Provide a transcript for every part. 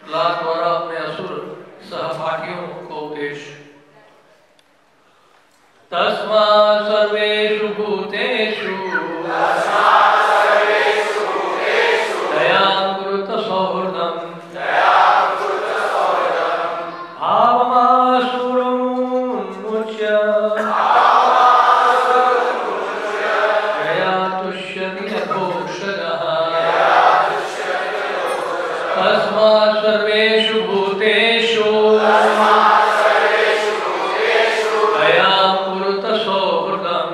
प्रहलाद द्वारा अपने असुर सहपाठियों को उपदेश। तस्मात् सर्वेषु भूतेषु दयां कुरुत सौहृदं भावमासुरमुन्मुच्य जया तुष्यति यथोक्षजः। तस्मात् सर्वेषु भूतेषु दयां कुरुत सौहृदं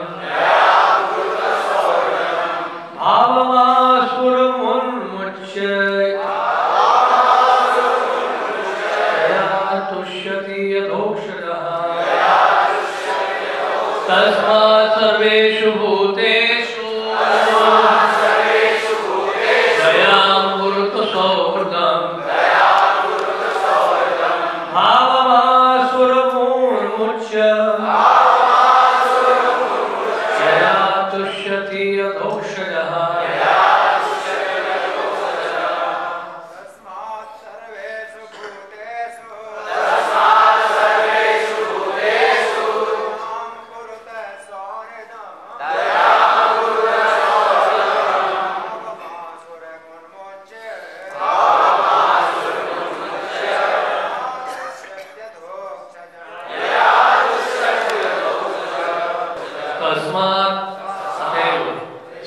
भावमासुरमुन्मुच्य जया तुष्यति यथोक्षजः। तस्मात् सर्वेषु भूतेषु दयां कुरुत सौहृदं भावमासुरमुन्मुच्य जया तुष्यति यथोक्षजः। तस्मात् अतएव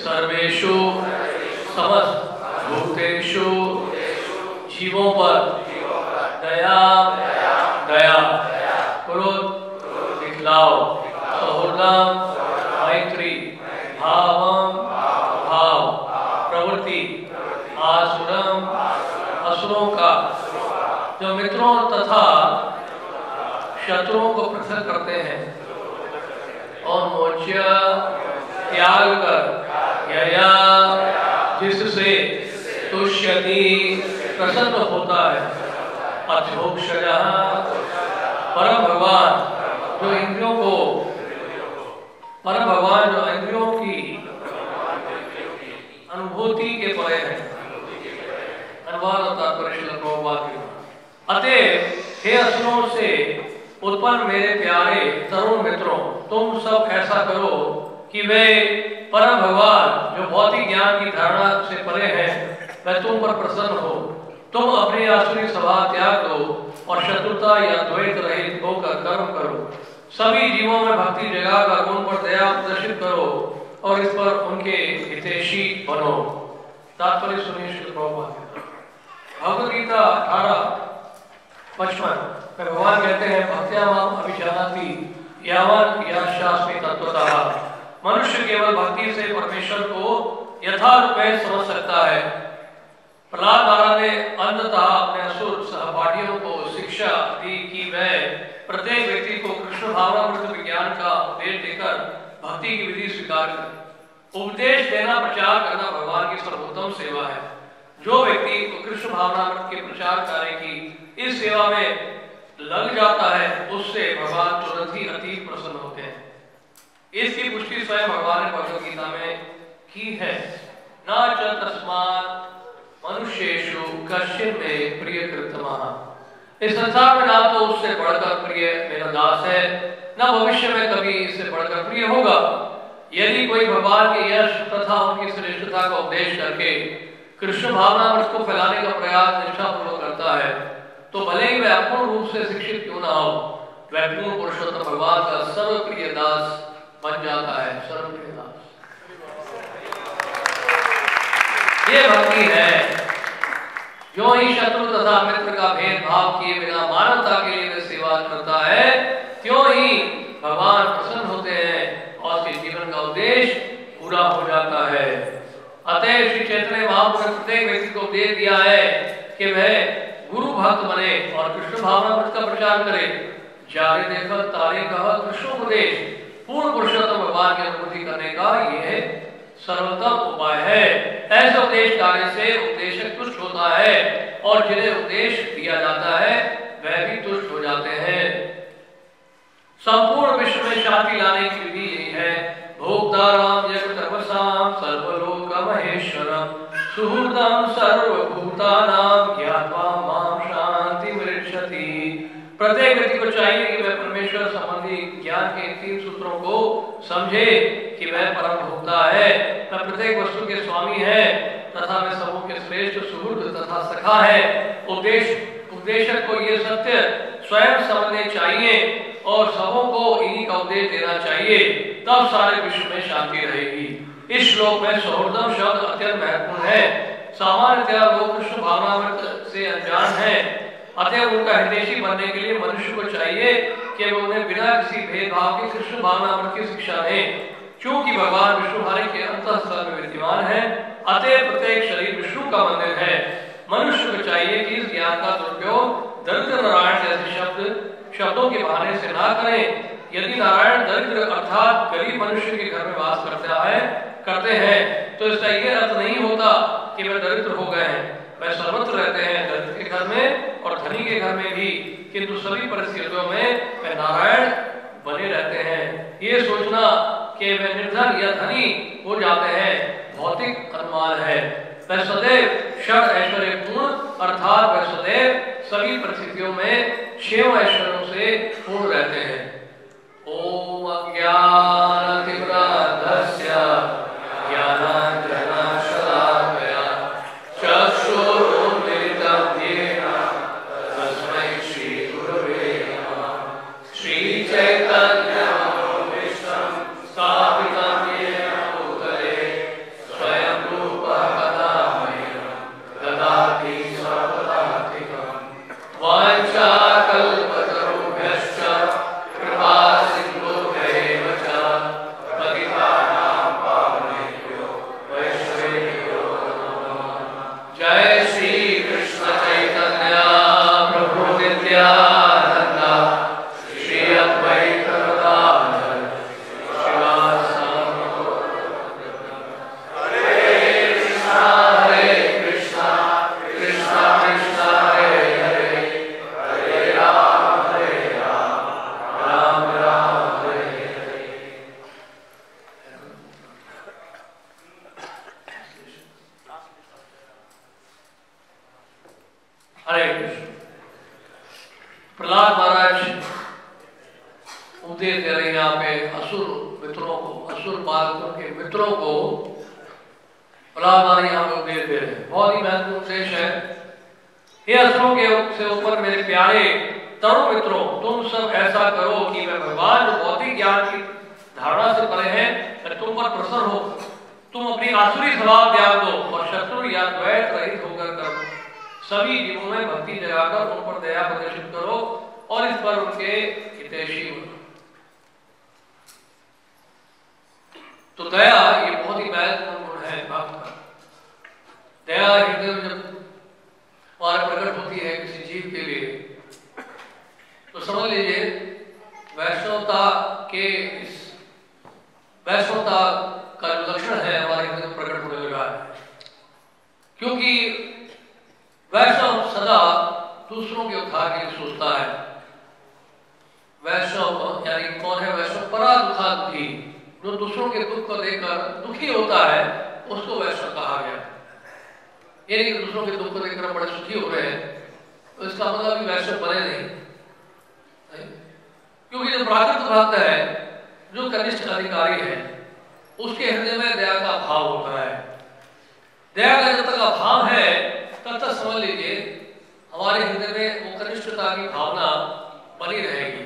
सर्वेषु समस्त भूतेषु जीवों पर दया दया क्रोध दिखलाओ सौहृदम मैत्री भावम भाव प्रवृत्ति आसुरम असुरों का जो मित्रों तथा शत्रुओं को पृथक करते हैं और मोक्ष त्याग कर यया जिससे तुष्यति प्रसन्न होता है अथोक्षजः परम भगवान जो इंद्रियों को परम भगवान जो इंद्रियों की अनुभूति के परे है। अनुवाद और तात्पर्य श्रील प्रभुपाद की। अतएव हे असुरों से उत्पन्न मेरे प्यारे तरुण मित्रों, तुम सब ऐसा करो कि वे परम भगवान जो भौतिक ज्ञान की धारणा से परे हैं वह तुम पर प्रसन्न हो। तुम अपनी आसुरी स्वभाव त्याग दो और शत्रुता या द्वैत रहित होकर कर्म करो। सभी जीवों में भक्ति जगाकर उन पर दया प्रदर्शित करो और इस पर उनके हितैषी बनो। तात्पर्य सुनिए श्रील प्रभुपाद। भगवद गीता 18:55 में भगवान कहते हैं भक्त्या माम अभिजानाति यावन् यास्यास्मि तत्त्वतः। मनुष्य केवल भक्ति से परमेश्वर को यथार्थ में समझ सकता है। प्रहलाद महाराज ने अंततः अपने असुर सहपाठियों को शिक्षा दी कि वह प्रत्येक व्यक्ति को कृष्ण भावनामृत विज्ञान का उपदेश देकर भक्ति की विधि स्वीकार करे। उपदेश देना प्रचार करना भगवान की सर्वोत्तम सेवा है। जो व्यक्ति कृष्ण भावनामृत के प्रचार कार्य की इस सेवा में लग जाता है उससे भगवान तुरंत ही अति प्रसन्न होते हैं। इसकी पुष्टि स्वयं भगवान ने भगवद गीता में की है। न च तस्मात् मनुष्येषु कश्चित् मे प्रियकृतमः। इस संसार में ना तो उससे बढ़कर प्रिय मेरा दास है न भविष्य में कभी इससे बढ़कर प्रिय होगा। यदि कोई भगवान के यश तथा उनकी श्रेष्ठता का उपदेश करके कृष्ण भावनामृत को फैलाने का प्रयास निष्ठापूर्वक करता है तो भले ही वह अपूर्ण रूप से शिक्षित क्यों ना हो, वह पूर्ण पुरुषोत्तम भगवान का सर्वप्रिय दास बन जाता है। सर्वप्रिय दास ये भक्ति है। जो ही शत्रु तथा मित्र का भेदभाव किए बिना मानवता के लिए वह सेवा करता है त्यों ही भगवान प्रसन्न होते हैं और उसके जीवन का उद्देश्य पूरा हो जाता है। अतः श्री चैतन्य महाप्रभु ने प्रत्येक व्यक्ति को दे दिया है कि वह गुरु भक्त बने और कृष्ण भावनामृत का प्रचार करे। जारे देखा तारे कहा कृष्णोपदेश पूर्ण पुरुषोत्तम भगवान की अनुभूति करने का यह सर्वोत्तम उपाय है। ऐसे उपदेश कार्य से उपदेशक तुष्ट होता है और जिन्हें उपदेश दिया जाता है वह भी तुष्ट हो जाते हैं। संपूर्ण विश्व में शांति लाने की विधि यही है। भोक्ताराम जगतपसाम सर्वलोक महेश्वरम सुहृदम सर्वभूतानां ज्ञात्वा मां चाहिए कि वह परमेश्वर संबंधी ज्ञान के 3 सूत्रों को समझे कि वह परम भोक्ता है, वह प्रत्येक वस्तु के स्वामी है तथा वह सबों के श्रेष्ठ सुहृद तथा सखा है। उपदेशक को ये सत्य स्वयं समझने चाहिए और सबों को इन्हीं का उपदेश देना चाहिए, तब सारे विश्व में शांति रहेगी। इस श्लोक में सौहृदम शब्द अत्यंत महत्वपूर्ण है। सामान्यतया लोग कृष्ण भावनामृत से अनजान हैं, अतः उनका हितैषी बनने के लिए मनुष्य को चाहिए कि वो उन्हें बिना किसी भेदभाव के कृष्ण भावनामृत की शिक्षा दें। क्योंकि भगवान विष्णु हरि के अंतःस्थल में विद्यमान है, अतः प्रत्येक शरीर विष्णु का मंदिर है। मनुष्य को चाहिए कि इस ज्ञान का दुरुपयोग दरिद्र नारायण जैसे शब्दों के बहाने से ना करें। यदि नारायण दरिद्र अर्थात गरीब मनुष्य के घर में वास करते हैं तो इसका यह अर्थ नहीं होता कि वे दरिद्र हो गए हैं। वे सर्वत्र रहते हैं, दरिद्र के घर में और धनी के घर में भी, किंतु सभी परिस्थितियों में वे नारायण बने रहते हैं। ये सोचना कि वे निर्धन या धनी हो जाते हैं भौतिक अनुमान है। वह सदैव षड ऐश्वर्य पूर्ण अर्थात वह सदैव सभी परिस्थितियों में 6 ऐश्वर्यों से पूर्ण रहते हैं। ओम अज्ञानतिमिरान्धस्य ज्ञानाञ्जनशलाकया चक्षुरुन्मिलितं येन तस्मै श्रीगुरवे नमः। श्रीचैतन्यमनोभीष्टं स्थापितं येन भूतले स्वयं रूपः कदा मह्यं ददाति स्वपदान्तिकं। वाञ्छाकल्पतरुभ्यश्च कृपा सिन्धुभ्यैव च पतितानां पावनेभ्यो वैष्णवेभ्यो नमो नमः। जय श्री कृष्ण चैतन्य प्रभु नित्यानंद श्री अद्वैत गदाधर श्रीवासादि हरे कृष्णा कृष्णा कृष्णा हरे हरे हरे राम राम राम हरे हरे। हरे कृष्ण। प्रहलाद महाराज उपदेश दे रहे हैं यहाँ पे असुर मित्रों को, असुर बालकों के मित्रों को प्रहलाद महाराज यहाँ पे उपदेश दे रहे हैं। बहुत ही महत्वपूर्ण उपदेश है। हे असुरों के से ऊपर मेरे प्यारे तरुण मित्रों, तुम सब ऐसा करो कि वह भगवान जो भौतिक ज्ञान की धारणा से परे हैं तुम पर प्रसन्न हो। तुम अपनी आसुरी स्वभाव त्याग दो और शत्रु या द्वैत रहित होकर करो। सभी जीवों में भक्ति जगाकर उन पर दया प्रदर्शित करो और इस पर उनके हितैषी हो। तो दया ये बहुत ही महत्वपूर्ण गुण है भक्त का। दया हृदय में जब हमारे प्रकट होती है किसी जीव के लिए तो समझ लीजिए वैष्णवता का जो लक्षण है हमारे हृदय में प्रकट होने लगा है। क्योंकि वैष्णव सदा दूसरों के उद्धार के लिए सोचता है। वैष्णव यानी कौन है? वैष्णव परा दुखा दुखी, जो दूसरों के दुख को देखकर दुखी होता है उसको वैष्णव कहा गया। ये नहीं कि दूसरों के दुख को देखकर बड़े सुखी हो रहे हैं तो इसका मतलब भी वैष्णव बने नहीं। क्योंकि जो प्राकृत भक्त है, जो कनिष्ठ अधिकारी है, उसके हृदय में दया का भाव होता है। दया का जब तक अभाव है तब तक समझ लीजिए हमारे हृदय में वो कनिष्ठता की भावना बनी रहेगी।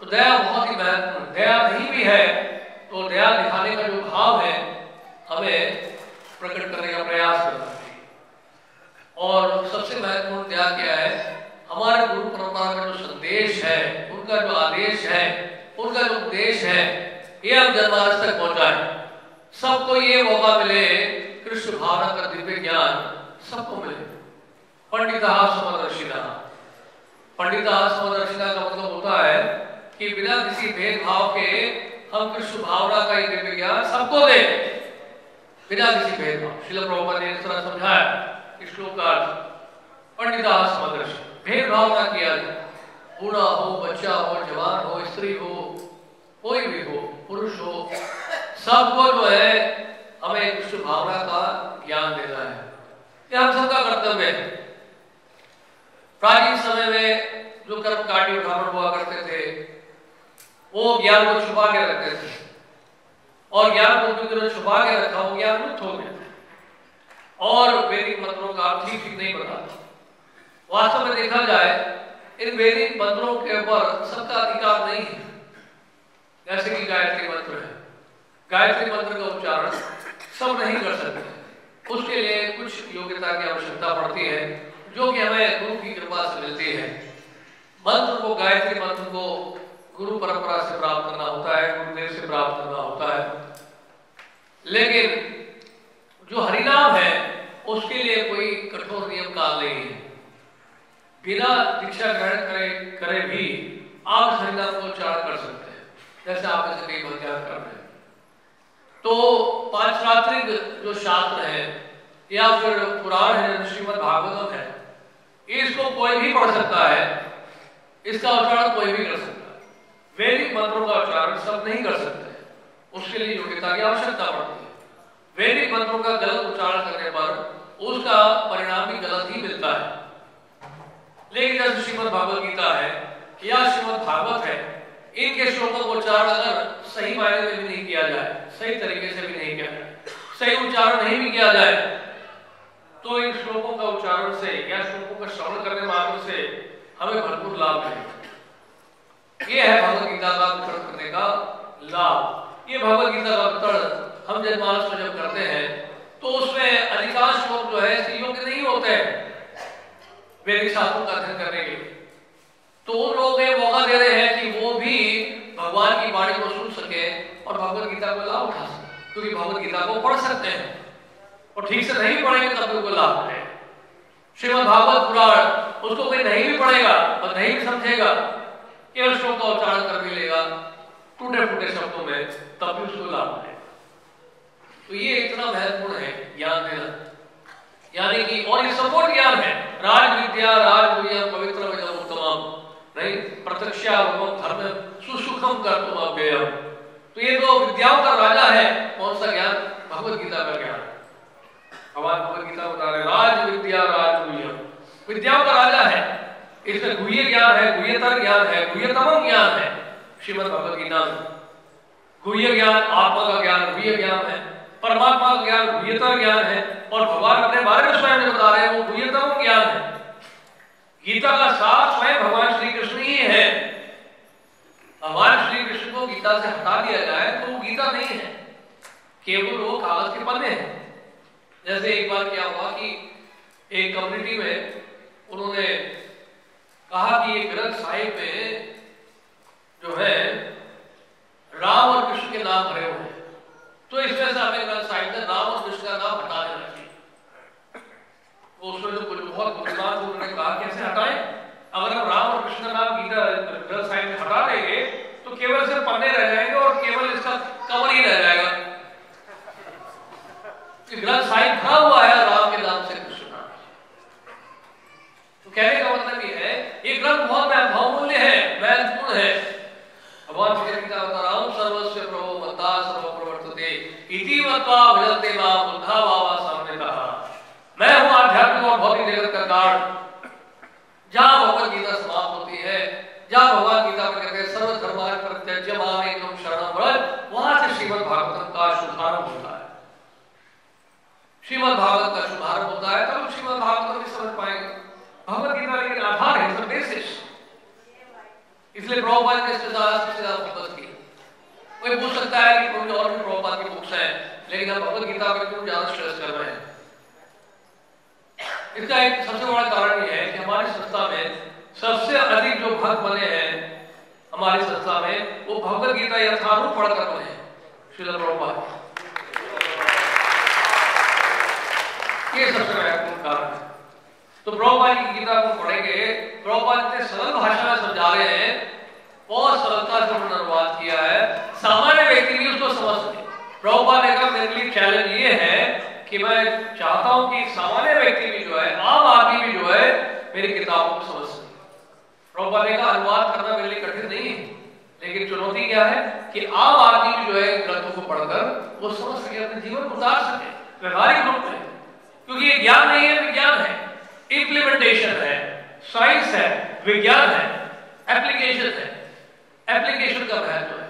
तो दया बहुत ही महत्वपूर्ण। दया नहीं भी है तो दया दिखाने का जो भाव है हमें प्रकट करने का प्रयास करना चाहिए। और सबसे महत्वपूर्ण दया क्या है? हमारे गुरु परंपरा का जो संदेश है, उनका जो आदेश है, उनका जो उपदेश है, ये हम जनमानस तक पहुंचाए। सबको ये मौका मिले, कृष्ण भावना का दिव्य ज्ञान सबको मिले। पंडिता समदर्शिना। पंडिता समदर्शिना का मतलब होता है कि बिना किसी भेदभाव के हम कृष्ण भावना का ये दिव्य ज्ञान सबको दें, बिना किसी भेदभाव। श्रील प्रभुपाद ने इस तरह समझाया इस श्लोक का अर्थ। पंडिता समदर्शिना, भेदभाव ना किया जाए। बूढ़ा हो, बच्चा हो, जवान हो, स्त्री हो, कोई भी हो, पुरुष हो, सबको जो है हमें कृष्ण भावना का ज्ञान देना है। ये हम सबका कर्तव्य है। प्राचीन समय में जो कर्मकांडी ब्राह्मण हुआ करते थे वो ज्ञान को छुपा के रखते थे, और ज्ञान को जिन्होंने छुपा के रखा वो ज्ञान लुप्त हो गया और वैदिक मंत्रों का अर्थ ठीक नहीं बताता। वास्तव में देखा जाए इन वैदिक मंत्रों के ऊपर सबका अधिकार नहीं है। जैसे कि गायत्री मंत्र है, गायत्री मंत्र का उच्चारण सब नहीं कर सकते, उसके लिए कुछ योग्यता की आवश्यकता पड़ती है जो कि हमें गुरु की कृपा से मिलती है। मंत्र को, गायत्री मंत्र को गुरु परंपरा से प्राप्त करना होता है, गुरुदेव से प्राप्त करना होता है। लेकिन जो हरिनाम है उसके लिए कोई कठोर नियम काल नहीं है। बिना दीक्षा ग्रहण करे भी आप हरिनाम को उच्चारण कर सकते हैं, जैसे आप ऐसे कई अभ्यास कर रहे हैं। तो पांचरात्रिक जो शास्त्र है या फिर पुराण है, श्रीमद् भागवतम है, इसको कोई भी पढ़ सकता है, इसका उच्चारण कोई भी कर सकता है। वैदिक मंत्रों का उच्चारण सब नहीं कर सकते, उसके लिए योग्यता की आवश्यकता पड़ती है। वैदिक मंत्रों का गलत उच्चारण करने पर उसका परिणाम भी गलत ही मिलता है। लेकिन जैसे श्रीमद् भागवत गीता है या श्रीमद् भागवत है, इनके श्लोकों का उच्चारण अगर सही मायने में भी नहीं किया जाए, सही तरीके से भी नहीं किया जाए, सही उच्चारण नहीं भी किया जाए, तो इन श्लोकों का उच्चारण से या श्लोकों का श्रवण करने मात्र से हमें भरपूर लाभ मिलेगा। ये है भगवत गीता का वितरण करने का लाभ। ये भगवत गीता का वितरण हम जनमानस में जब करते हैं तो उसमें अधिकांश लोग जो है इसके योग्य नहीं होते हैं वैदिक शास्त्रों का अध्ययन करने के लिए, तो उन लोगों को मौका दे रहे हैं कि वो भी भगवान की वाणी को सुन सके और भगवत गीता को लाभ उठा सके, क्योंकि भगवत गीता को पढ़ सकते हैं और ठीक से नहीं पढ़ेंगे तब उनको लाभ मिलेगा। श्रीमद् भागवत पुराण उसको कोई नहीं भी पढ़ेगा और नहीं भी समझेगा, केवल श्लोक का उच्चारण कर भी लेगा टूटे फूटे शब्दों में, तब भी उसको लाभ मिलेगा। तो ये इतना महत्वपूर्ण है ज्ञान देना, यानी कि और ये सपोर्ट ज्ञान है। राज विद्या राजगुह्यम पवित्र विदम उत्तमम, नहीं प्रत्यक्षावगम धर्म सुसुखम कर्तुम अव्ययम। तो ये तो विद्याओं का राजा है। कौन सा ज्ञान? भगवत गीता का ज्ञान। भगवान भगवत गीता बता रहे राज विद्या राजगुह्यम, विद्याओं का राजा है। इसमें गुह्य ज्ञान है, गुह्यतर ज्ञान है, गुह्यतम ज्ञान है। श्रीमद् भगवत गीता में गुह्य ज्ञान आत्मा का ज्ञान गुह्य ज्ञान है, परमात्मा का ज्ञान गुह्यतर ज्ञान है, और भगवान अपने बारे में स्वयं बता रहे हैं वो गुह्यतम ज्ञान है। गीता का सार स्वयं भगवान श्री कृष्ण ही है। भगवान श्री कृष्ण को गीता से हटा दिया जाए तो वो गीता नहीं है, केवल वो कागज के पन्ने हैं। जैसे एक बार क्या हुआ कि एक कम्युनिटी में उन्होंने कहा कि ये ग्रंथ साहिब में जो है राम और कृष्ण के नाम भरे हुए हैं, तो इस वजह से हमें ग्रंथ साहिब में राम और कृष्ण का नाम हटा देना चाहिए। तो उसमें जो कुछ बहुत बुद्धिमान थे उन्होंने कहा कैसे हटाएं? अगर हम राम और कृष्ण का नाम गीता ग्रंथ साहिब में हटा देंगे तो केवल सिर्फ पन्ने रह जाएंगे और केवल इसका कवर ही रह जाएगा। ग्रंथ साहिब भरा हुआ है राम के नाम से, कृष्ण नाम से। तो कहने का मतलब ये है ये ग्रंथ बहुत बहुमूल्य है, महत्वपूर्ण है। भगवान श्री गीता बता रहा हूं सर्वस्व प्रभो मता सर्व प्रवर्तते इति मत्वा भजन्ते मां बुद्धा भावा साम्यतः। मैं हूं आध्यात्मिक और भौतिक जगत का कारण। जहां भगवत गीता समाप्त होती है, जहां भगवान गीता में कहते हैं सर्व धर्मान् परित्यज्य मां एकं शरणं व्रज, वहां से श्रीमद् भागवत का शुभारंभ होता है। श्रीमद् भागवत का शुभारंभ होता है तब श्रीमद् भागवत भी समझ पाएंगे। भगवत गीता लेकिन आधार है, इट्स बेसिस। इसलिए प्रभुपाद ने इसके साथ सबसे ज्यादा फोकस किया। कोई पूछ सकता है कि कोई और भी प्रभुपाद की बुक्स हैं, लेकिन हम भगवत गीता पर क्यों ज्यादा स्ट्रेस कर रहे हैं? इसका एक सबसे बड़ा कारण यह है कि हमारी संस्था में सबसे अधिक जो भक्त बने हैं हमारी संस्था में, वो भगवत गीता यथारूप पढ़कर बने हैं। श्रील प्रभुपाद, ये सबसे महत्वपूर्ण कारण है। तो प्रभुपाद की गीता को पढ़ेंगे, प्रभुपाद इतने सरल भाषा में समझा रहे हैं, बहुत सरलता से उन्होंने अनुवाद किया है, सामान्य व्यक्ति भी उसको समझ सके। प्रभुपाद ने कहा मेरे लिए चैलेंज ये है कि मैं चाहता हूं कि सामान्य व्यक्ति भी जो है, आम आदमी भी जो है, मेरी किताबों को समझ सके। प्रभुपाद ने कहा अनुवाद करना मेरे लिए कठिन नहीं है, लेकिन चुनौती क्या है कि आम आदमी भी जो है ग्रंथों को पढ़कर वो समझ सके, अपने जीवन को उतार सके व्यवहारिक रूप में। क्योंकि ये ज्ञान नहीं है, विज्ञान है, इंप्लीमेंटेशन है, साइंस है, विज्ञान है। एप्लीकेशन है, एप्लीकेशन का महत्व है।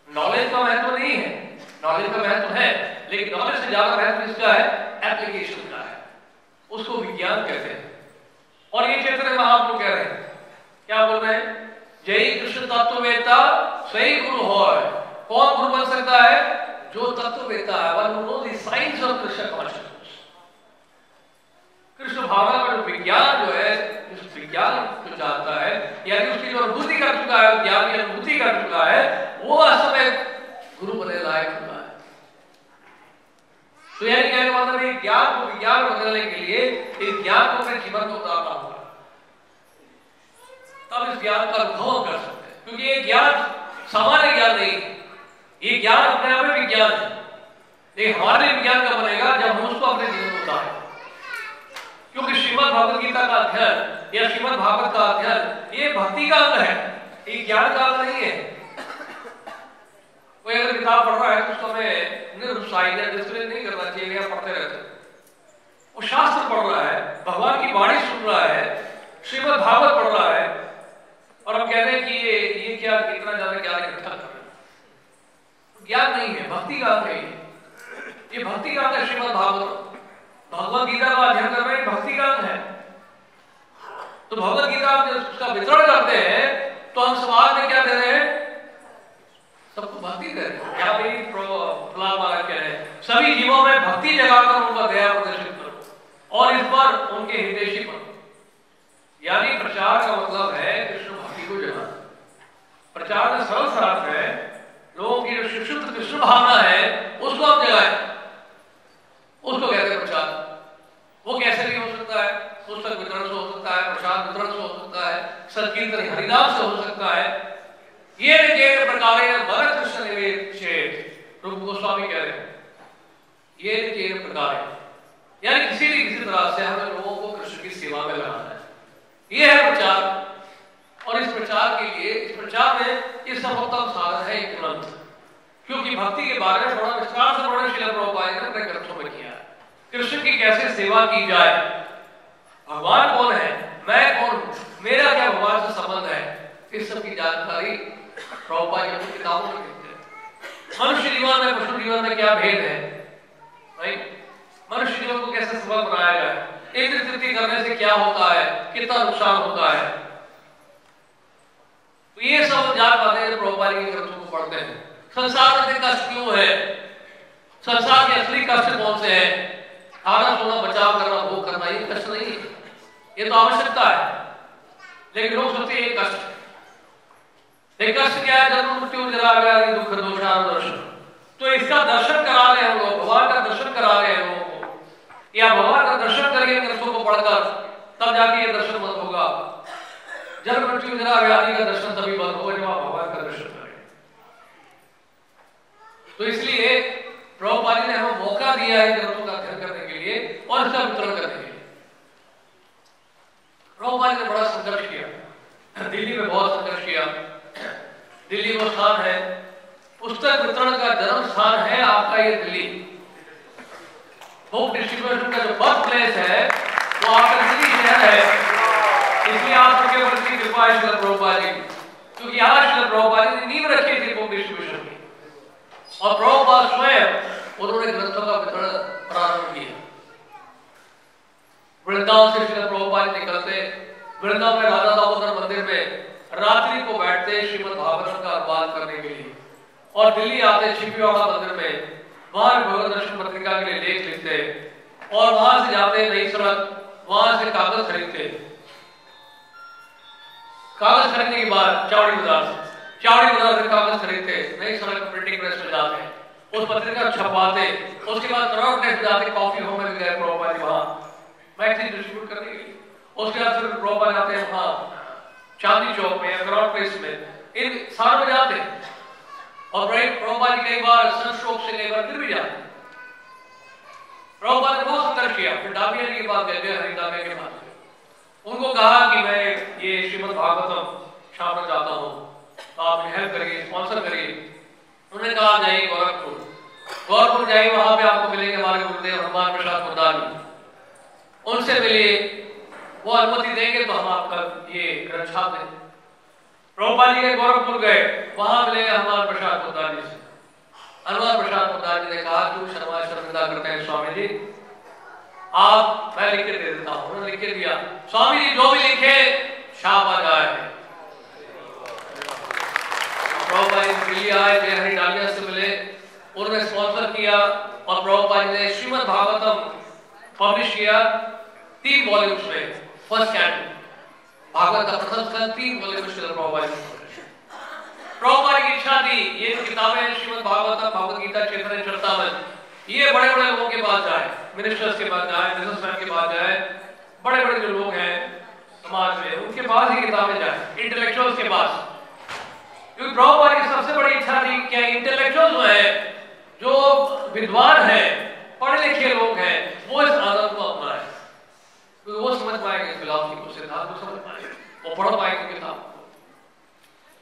नॉलेज का महत्व नहीं है, नॉलेज का महत्व है, लेकिन नॉलेज से ज्यादा महत्व इसका है एप्लीकेशन का है, उसको विज्ञान कहते हैं। और ये चैतन्य महाप्रभु कह रहे हैं, क्या बोल रहे हैं? जय कृष्ण तत्ववेता सही गुरु हो। कौन गुरु बन सकता है? जो तत्ववेता है, one who knows the science of Krishna consciousness. Krishna भावना का जो विज्ञान जो है, जिस विज्ञान को जानता है, यानी उसकी जो अनुभूति कर चुका है, ज्ञान की अनुभूति कर चुका है, वो वास्तव में गुरु बनने लायक होता है। तो यानी कहने का मतलब है, ज्ञान को विज्ञान बदलने के लिए इस ज्ञान को अपने जीवन में उतारना होगा, तब इस ज्ञान का अनुभव कर सकते हैं। क्योंकि ये ज्ञान सामान्य ज्ञान नहीं, ये ज्ञान अपने आप में विज्ञान है। लेकिन हमारे लिए विज्ञान कब बनेगा? जब हम उसको अपने जीवन में उतारें। क्योंकि श्रीमद् भगवद गीता का अध्ययन या श्रीमद् भागवत का अध्ययन ये भक्ति का अंग है, ये ज्ञान का अंग नहीं है। कोई अगर किताब पढ़ रहा है तो उसको हमें निरुत्साहित या डिस्करेज नहीं करना चाहिए या पढ़ते रहते। वो शास्त्र पढ़ रहा है, भगवान की वाणी सुन रहा है, श्रीमद् भागवत पढ़ रहा है, और हम कहते हैं कि ये क्या कितना ज्यादा ज्ञान इकट्ठा कर रहे हैं। ज्ञान नहीं है, भक्ति का अंग है। ये भक्ति का अंग है। श्रीमद् भागवत भगवद गीता का अध्ययन कर रहे हैं, भक्ति का अंग है। तो भगवद गीता उसका वितरण करते हैं तो हम समाज में क्या दे रहे हैं? सबको भक्ति दे रहे हैं। यहाँ पे प्रहलाद महाराज कह रहे हैं, सभी जीवों में भक्ति जगाकर उनका दया प्रदर्शित करो और इस पर उनके हितैषी बनो। यानी प्रचार का मतलब है कृष्ण भक्ति को जगाना। प्रचार का सरल अर्थ है लोगों की जो शुद्ध कृष्ण भावना है उसको हम जगाएं, उसको कहते हैं प्रचार। वो कैसे भी हो सकता है? पुस्तक वितरण से हो सकता है, प्रसाद वितरण से हो सकता है, संकीर्तन हरिनाम से हो सकता है। ये निकेत प्रकारे मन कृष्ण निवेदित, रूप गोस्वामी कह रहे हैं, ये निकेत प्रकार यानी किसी न किसी तरह से हमें लोगों को कृष्ण की सेवा में लगाना है। ये है प्रचार। और इस प्रचार के लिए, इस प्रचार में ये सर्वोत्तम साधन है एक ग्रंथ। क्योंकि भक्ति के बारे में थोड़ा विस्तार से पढ़ने श्रील प्रभुपाद ने अपने ग्रंथों में किया है। कृष्ण की कैसे सेवा की जाए, भगवान कौन है, मैं कौन हूं, मेरा क्या भगवान से संबंध है, इस सब की जानकारी प्रभुपाद की अपनी किताबों में देते हैं। मनुष्य जीवन में पशु जीवन में क्या भेद है, मनुष्य जीवन को कैसे सफल बनाया जाए, इंद्र तृप्ति करने से क्या होता है, कितना नुकसान होता है, तो ये सब जान पाते हैं प्रभुपाद के ग्रंथों को पढ़ते हैं। संसार में कष्ट क्यों है, संसार के असली कष्ट कौन से हैं? खाना सोना बचाव करना, भोग करना, ये कष्ट नहीं है, ये तो आवश्यकता है। लेकिन लोग सोचते हैं ये कष्ट है। कष्ट क्या है? जन्म मृत्यु जरा व्याधि दुख दोषान दर्शन। तो इसका दर्शन करा रहे हैं लोग, भगवान का दर्शन करा रहे हैं लोगों को, या भगवान का दर्शन करके ग्रंथों को पढ़कर तब जाके ये दर्शन बंद होगा। जन्म मृत्यु जरा व्याधि का दर्शन तभी बंद होगा जब आप भगवान का दर्शन करें। तो इसलिए प्रभुपाद ने हमें मौका दिया है ग्रंथों का अध्ययन करने के लिए और इसका वितरण करने के लिए। प्रभुपाद ने बड़ा संघर्ष किया, दिल्ली में बहुत संघर्ष किया। दिल्ली वो स्थान है, पुस्तक वितरण का जन्म स्थान है आपका ये दिल्ली। बुक डिस्ट्रीब्यूशन का जो बर्थ प्लेस है वो आपका दिल्ली शहर है। इसलिए आप सबके ऊपर की कृपा है श्रील प्रभुपाद जी, क्योंकि आज श्रील प्रभुपाद जी ने नींव रखी थी बुक डिस्ट्रीब्यूशन की, और प्रभुपाद स्वयं उन्होंने ग्रंथों का वितरण प्रारंभ किया। वृंदावन से श्रील प्रभुपाद निकलते, वृंदावन में राधा दामोदर मंदिर में रात्रि को बैठते श्रीमद् भागवत का अनुवाद करने के लिए, और दिल्ली आते छिपियावाड़ा मंदिर में, वहां भगवत दर्शन पत्रिका के लिए लेख लिखते, और वहां से जाते नई सड़क, वहां से कागज खरीदते। कागज खरीदने के बाद चावड़ी बाजार से कागज खरीदते, नई सड़क प्रिंटिंग प्रेस में जाते, उस पत्रिका छपवाते, उसके बाद करोड़ प्रेस में जाते, कॉफी होम में गए प्रभुपाद जी वहां मैगजीन डिस्ट्रीब्यूट करने के लिए। उसके बाद फिर प्रभुपाद जाते हैं वहां चांदनी चौक में या करोड़ प्रेस में, इन सार में जाते, और प्रभुपाद जी कई बार सनस्ट्रोक से कई बार गिर भी जाते। प्रभुपाद ने बहुत संघर्ष किया। फिर डाबिया जी के पास गए, हरिदाबिया के पास, उनको कहा कि मैं ये श्रीमद् भागवतम छापना चाहता हूँ, तो आप हेल्प करिए, स्पॉन्सर करिए। उन्होंने कहा जाइए गोरखपुर जाइए, वहां पे आपको मिलेंगे हमारे गुरुदेव हनुमान प्रसाद मुरारी, उनसे मिलिए, वो अनुमति देंगे तो हम आपका ये ग्रंथ छाप देंगे। प्रभुपाद जी के गोरखपुर गए, वहां मिले हनुमान प्रसाद पोद्दार जी से। हनुमान प्रसाद पोद्दार जी ने कहा क्यों शर्मिंदा करते हैं स्वामी जी, आप मैं लिख के दे देता हूं। उन्होंने लिख के दिया, स्वामी जी जो भी लिखे छाप आ जाए। प्रभुपाद जी दिल्ली आए, हरि डालिया से मिले, उन्होंने स्पॉन्सर किया और प्रभुपाद जी ने श्रीमद् भागवतम पब्लिश किया 3 वॉल्यूम्स में। फर्स्ट कैंटो भागवत का प्रथम स्कंद 3 वॉल्यूम में प्रभुपाद जी की इच्छा थी ये किताबें श्रीमद् भागवतम, भगवद गीता, चैतन्य चरितामृत, ये बड़े बड़े लोगों के पास जाए, मिनिस्टर्स के पास जाए, बिजनेसमैन के पास जाए, बड़े बड़े जो लोग हैं समाज में उनके पास ही किताबें जाए, इंटेलेक्चुअल्स के पास। क्योंकि प्रभुपाद की सबसे बड़ी इच्छा थी कि इंटेलेक्चुअल जो है, जो विद्वान है, पढ़े लिखे लोग हैं, वो इस आदत को अपनाए, क्योंकि वो समझ पाएंगे फिलॉसफी को, सिद्धांत को समझ पाएंगे, वो पढ़ पाएंगे किताब को।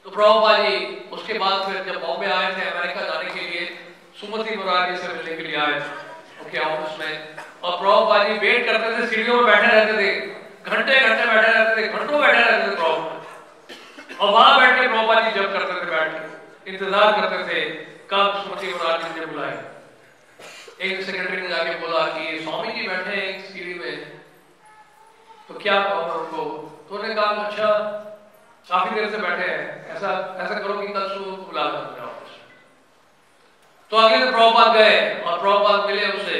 तो प्रभुपाद जी उसके बाद फिर जब बॉम्बे आए थे अमेरिका जाने के लिए, सुमति मुरारी से मिलने के लिए आए थे उनके ऑफिस में, और प्रभुपाद जी वेट करते थे, सीढ़ियों में बैठे रहते थे, घंटे घंटे बैठे रहते थे, घंटों बैठे रहते थे प्रभुपाद, और वहां बैठ के प्रभुपाद जी जब करते थे, बैठ के इंतजार करते थे कब सुमति मुरारी जी बुलाए। एक सेक्रेटरी ने जाके बोला कि स्वामी जी बैठे हैं एक सीढ़ी में, तो क्या कहूँ उनको। तो उन्होंने कहा अच्छा काफी देर से बैठे हैं, ऐसा करो कि कल सुबह को बुला लो ऑफिस। तो अगले दिन प्रभुपाद गए और प्रभुपाद मिले उनसे।